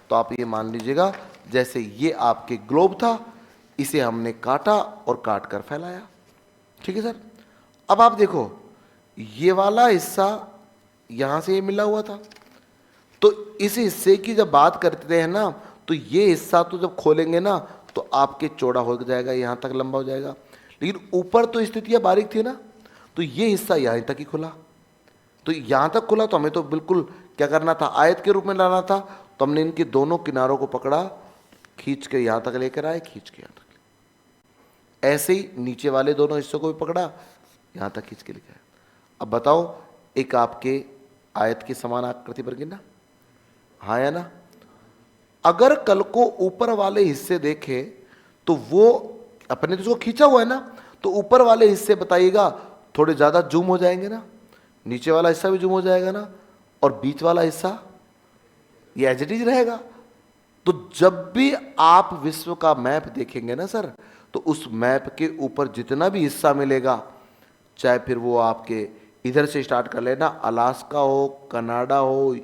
तो आप ये मान लीजिएगा जैसे ये आपके ग्लोब था, इसे हमने काटा और काट कर फैलाया। ठीक है सर, अब आप देखो ये वाला हिस्सा यहां से ये मिला हुआ था, तो इस हिस्से की जब बात करते हैं ना, तो ये हिस्सा तो जब खोलेंगे ना तो आपके चौड़ा हो जाएगा, यहां तक लंबा हो जाएगा। लेकिन ऊपर तो स्थितियां बारीक थी ना, तो ये हिस्सा यहां तक ही खुला। तो यहां तक खुला तो हमें तो बिल्कुल क्या करना था, आयत के रूप में लाना था। तो हमने इनके दोनों किनारों को पकड़ा, खींच के यहां तक लेकर आए, खींच के यहां तक। ऐसे ही नीचे वाले दोनों हिस्सों को भी पकड़ा, यहां तक खींच के लेकर आए। अब बताओ, एक आपके आयत के समान आकृति बन गई ना, हाँ या ना? अगर कल को ऊपर वाले हिस्से देखे तो वो अपने तो खींचा हुआ है ना, तो ऊपर वाले हिस्से बताइएगा थोड़े ज्यादा जूम हो जाएंगे ना, नीचे वाला हिस्सा भी जूम हो जाएगा ना, और बीच वाला हिस्सा ये एज इट इज रहेगा। तो जब भी आप विश्व का मैप देखेंगे ना सर, तो उस मैप के ऊपर जितना भी हिस्सा मिलेगा, चाहे फिर वो आपके इधर से स्टार्ट कर लेना, अलास्का हो, कनाडा हो,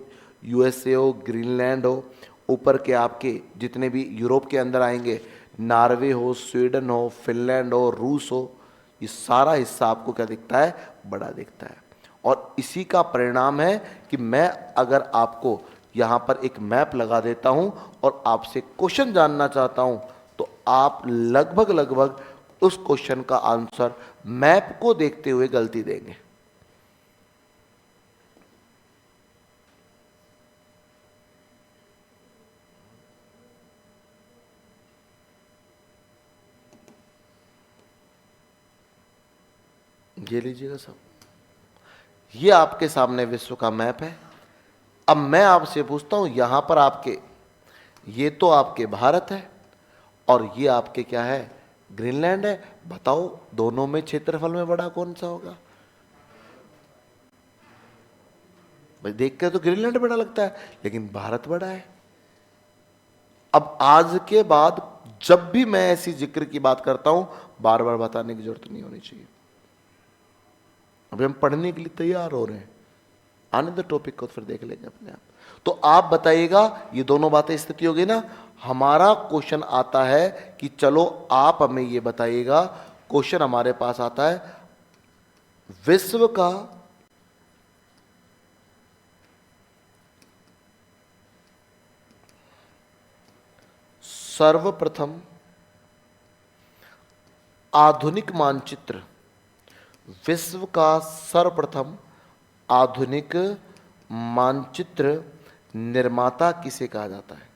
यूएसए हो, ग्रीनलैंड हो, ऊपर के आपके जितने भी यूरोप के अंदर आएंगे, नॉर्वे हो, स्वीडन हो, फिनलैंड हो, रूस हो, ये सारा हिस्सा आपको क्या दिखता है, बड़ा दिखता है। और इसी का परिणाम है कि मैं अगर आपको यहां पर एक मैप लगा देता हूं और आपसे क्वेश्चन जानना चाहता हूं, तो आप लगभग लगभग उस क्वेश्चन का आंसर मैप को देखते हुए गलती देंगे। ये लीजिएगा सब, ये आपके सामने विश्व का मैप है। अब मैं आपसे पूछता हूं, यहां पर आपके, ये तो आपके भारत है और ये आपके क्या है, ग्रीनलैंड है। बताओ दोनों में क्षेत्रफल में बड़ा कौन सा होगा? भाई देख कर तो ग्रीनलैंड बड़ा लगता है, लेकिन भारत बड़ा है। अब आज के बाद जब भी मैं ऐसी जिक्र की बात करता हूं, बार बार बताने की जरूरत नहीं होनी चाहिए। अभी हम पढ़ने के लिए तैयार हो रहे हैं, आने दो टॉपिक को, फिर देख लेंगे अपने आप। तो आप बताइएगा, ये दोनों बातें स्थिति होगी ना। हमारा क्वेश्चन आता है कि चलो आप हमें ये बताइएगा, क्वेश्चन हमारे पास आता है विश्व का सर्वप्रथम आधुनिक मानचित्र, विश्व का सर्वप्रथम आधुनिक मानचित्र निर्माता किसे कहा जाता है?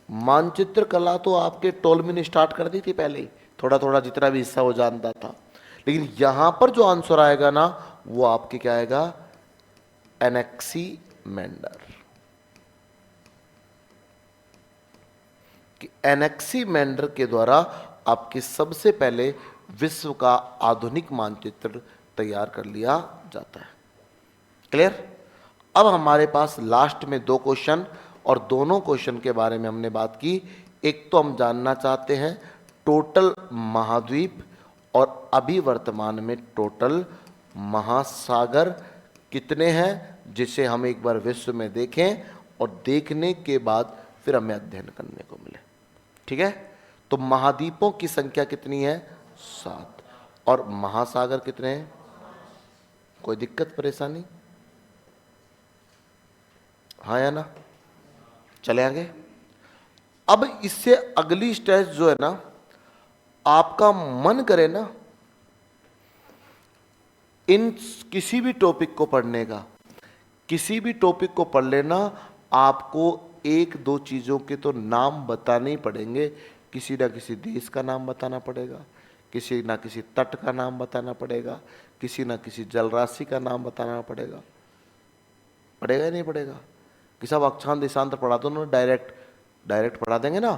मानचित्र कला तो आपके टोलमी ने स्टार्ट कर दी थी पहले ही, थोड़ा थोड़ा जितना भी हिस्सा वो जानता था। लेकिन यहां पर जो आंसर आएगा ना, वो आपके क्या आएगा, एनेक्सीमेंडर। कि एनेक्सीमेंडर के द्वारा आपके सबसे पहले विश्व का आधुनिक मानचित्र तैयार कर लिया जाता है। क्लियर? अब हमारे पास लास्ट में दो क्वेश्चन, और दोनों क्वेश्चन के बारे में हमने बात की। एक तो हम जानना चाहते हैं टोटल महाद्वीप, और अभी वर्तमान में टोटल महासागर कितने हैं, जिसे हम एक बार विश्व में देखें और देखने के बाद फिर हमें अध्ययन करने को मिले। ठीक है? तो महाद्वीपों की संख्या कितनी है? 7। और महासागर कितने हैं? कोई दिक्कत परेशानी? हाँ या ना? चले आगे। अब इससे अगली स्टेज जो है ना, आपका मन करे ना इन किसी भी टॉपिक को पढ़ने का, किसी भी टॉपिक को पढ़ लेना, आपको एक दो चीजों के तो नाम बताने ही पड़ेंगे। किसी ना किसी देश का नाम बताना पड़ेगा, किसी ना किसी तट का नाम बताना पड़ेगा, किसी ना किसी जलराशि का नाम बताना पड़ेगा। पड़ेगा या नहीं पड़ेगा? कि सब अक्षांश देशांतर पढ़ा दो ना, डायरेक्ट पढ़ा देंगे ना।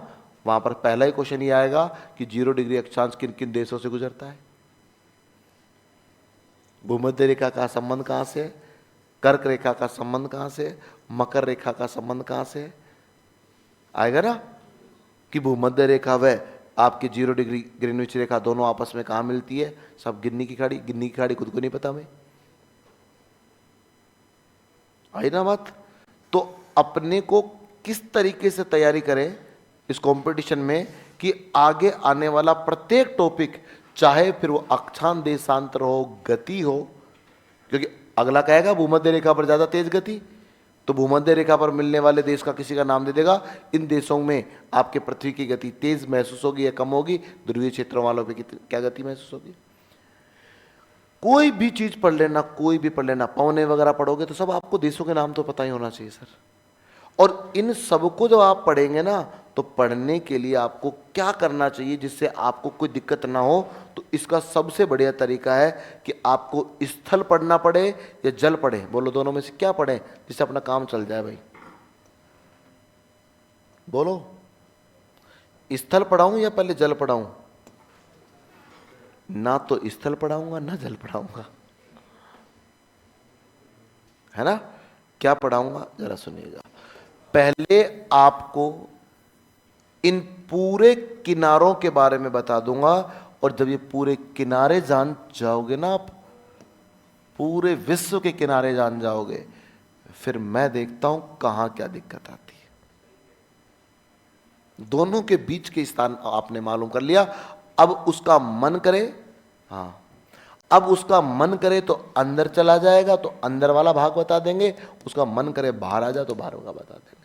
वहां पर पहला ही क्वेश्चन ये आएगा कि 0 डिग्री अक्षांश किन किन देशों से गुजरता है। भूमध्य रेखा का संबंध कहां से? कर्क रेखा का संबंध कहां से? मकर रेखा का संबंध कहां से? आएगा ना कि भूमध्य रेखा व आपकी 0 डिग्री ग्रीनविच रेखा दोनों आपस में कहां मिलती है? सब गिन्नी की खाड़ी खुद को नहीं पता हमें। आई ना बात? तो अपने को किस तरीके से तैयारी करें इस कंपटीशन में कि आगे आने वाला प्रत्येक टॉपिक, चाहे फिर वो अक्षांश देशांतर हो, गति हो, क्योंकि अगला कहेगा भूमध्य रेखा पर ज्यादा तेज गति, तो भूमध्य रेखा पर मिलने वाले देश का किसी का नाम दे देगा। इन देशों में आपके पृथ्वी की गति तेज महसूस होगी या कम होगी, ध्रुवीय क्षेत्रों वालों पे क्या गति महसूस होगी। कोई भी चीज पढ़ लेना, कोई भी पढ़ लेना, पौने वगैरह पढ़ोगे तो सब आपको देशों के नाम तो पता ही होना चाहिए सर। और इन सबको जब आप पढ़ेंगे ना, तो पढ़ने के लिए आपको क्या करना चाहिए जिससे आपको कोई दिक्कत ना हो? तो इसका सबसे बढ़िया तरीका है कि आपको स्थल पढ़ना पड़े या जल पढ़े। बोलो दोनों में से क्या पढ़े जिससे अपना काम चल जाए भाई? बोलो, स्थल पढ़ाऊं या पहले जल पढ़ाऊं? ना तो स्थल पढ़ाऊंगा ना जल पढ़ाऊंगा, है ना? क्या पढ़ाऊंगा जरा सुनिएगा। पहले आपको इन पूरे किनारों के बारे में बता दूंगा, और जब ये पूरे किनारे जान जाओगे ना, आप पूरे विश्व के किनारे जान जाओगे, फिर मैं देखता हूं कहां क्या दिक्कत आती है। दोनों के बीच के स्थान आपने मालूम कर लिया। अब उसका मन करे, हाँ, अब उसका मन करे तो अंदर चला जाएगा तो अंदर वाला भाग बता देंगे, उसका मन करे बाहर आ जाए तो बाहर का बता देंगे।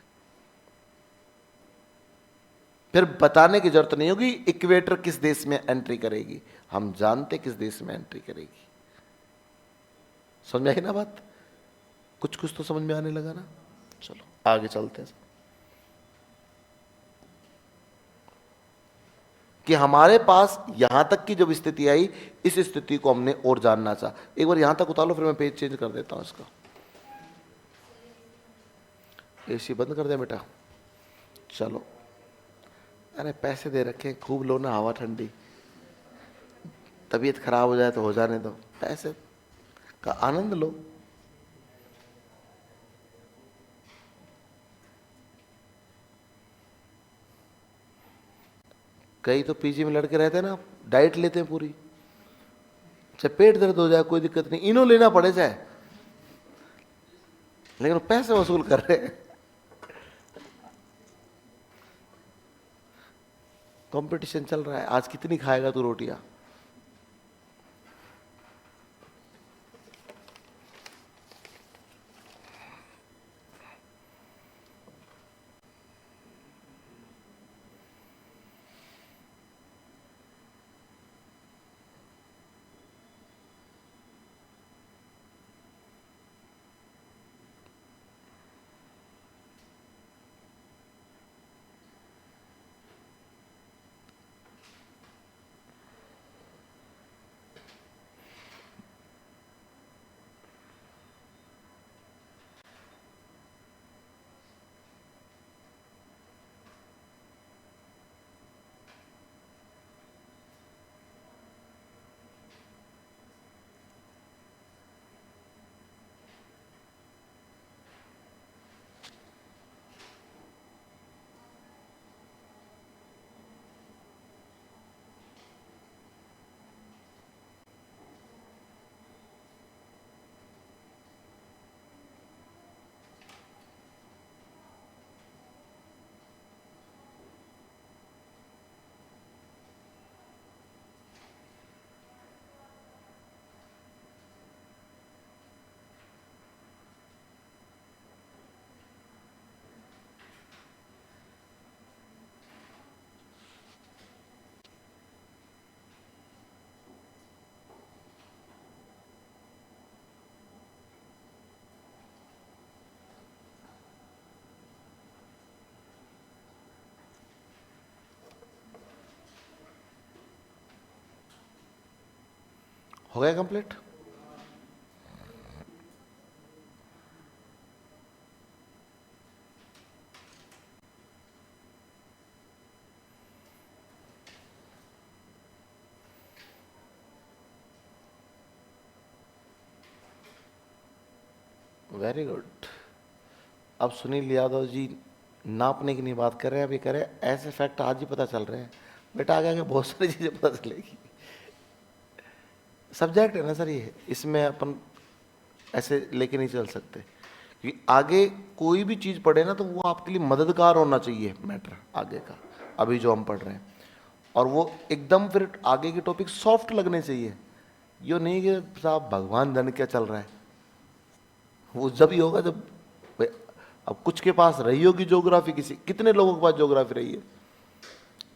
फिर बताने की जरूरत नहीं होगी इक्वेटर किस देश में एंट्री करेगी, हम जानते किस देश में एंट्री करेगी। समझ में आई ना बात? कुछ कुछ तो समझ में आने लगा ना। चलो आगे चलते हैं कि हमारे पास यहां तक की जब स्थिति आई, इस स्थिति को हमने और जानना चाहा। एक बार यहां तक उतार लो, फिर मैं पेज चेंज कर देता हूं इसका। एसी बंद कर दे बेटा। चलो, अरे पैसे दे रखे खूब लो ना, हवा ठंडी। तबीयत खराब हो जाए तो हो जाने दो, पैसे का आनंद लो। कई तो पीजी में लड़के रहते हैं ना, डाइट लेते हैं पूरी, चाहे पेट दर्द हो जाए कोई दिक्कत नहीं, इनो लेना पड़े चाहे, लेकिन पैसे वसूल कर रहे हैं। कंपटीशन चल रहा है, आज कितनी खाएगा तू रोटियां। हो गया कंप्लीट? Very good. अब सुनील यादव जी नापने की नहीं बात कर रहे हैं, अभी कह रहे हैं ऐसे फैक्ट आज ही पता चल रहे हैं। बेटा आगे आगे बहुत सारी चीजें पता चलेगी। सब्जेक्ट है ना सर ये, इसमें अपन ऐसे लेके नहीं चल सकते, क्योंकि आगे कोई भी चीज़ पढ़े ना तो वो आपके लिए मददगार होना चाहिए मैटर आगे का, अभी जो हम पढ़ रहे हैं, और वो एकदम फिर आगे के टॉपिक सॉफ्ट लगने चाहिए। यो नहीं कि साहब भगवान जाने क्या चल रहा है, वो जब ही होगा जब अब कुछ के पास रही होगी ज्योग्राफी, किसी कितने लोगों के पास ज्योग्राफी रही है?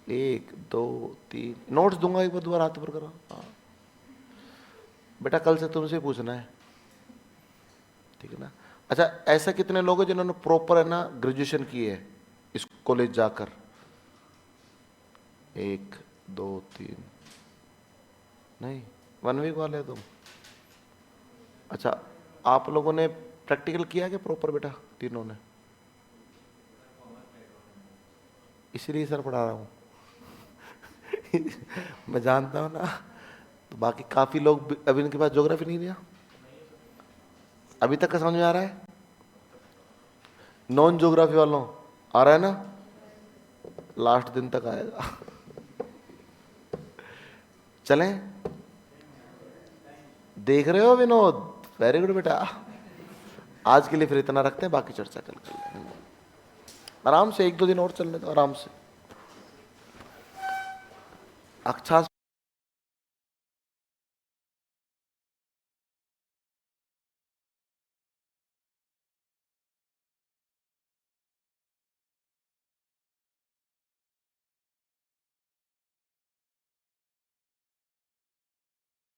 1 2 3 नोट्स दूंगा, एक बार दोबारा हाथ पर करो। हाँ बेटा, कल से तुमसे पूछना है, ठीक है ना? अच्छा, ऐसा कितने लोग हैं जिन्होंने प्रॉपर है ना ग्रेजुएशन की है इस कॉलेज जाकर? 1 2 3 नहीं, 1 वीक वाले तुम। अच्छा, आप लोगों ने प्रैक्टिकल किया क्या प्रॉपर बेटा तीनों ने? इसीलिए सर पढ़ा रहा हूँ। मैं जानता हूँ ना, तो बाकी काफी लोग अभी इनके पास ज्योग्राफी नहीं दिया। अभी तक का समझ में आ रहा है? नॉन ज्योग्राफी वालों आ रहा है ना? लास्ट दिन तक आएगा। चलें? देख रहे हो विनोद? वेरी गुड बेटा। आज के लिए फिर इतना रखते हैं, बाकी चर्चा कल कर लेंगे आराम से। 1 2 दिन और चलने दो आराम से। अक्षांश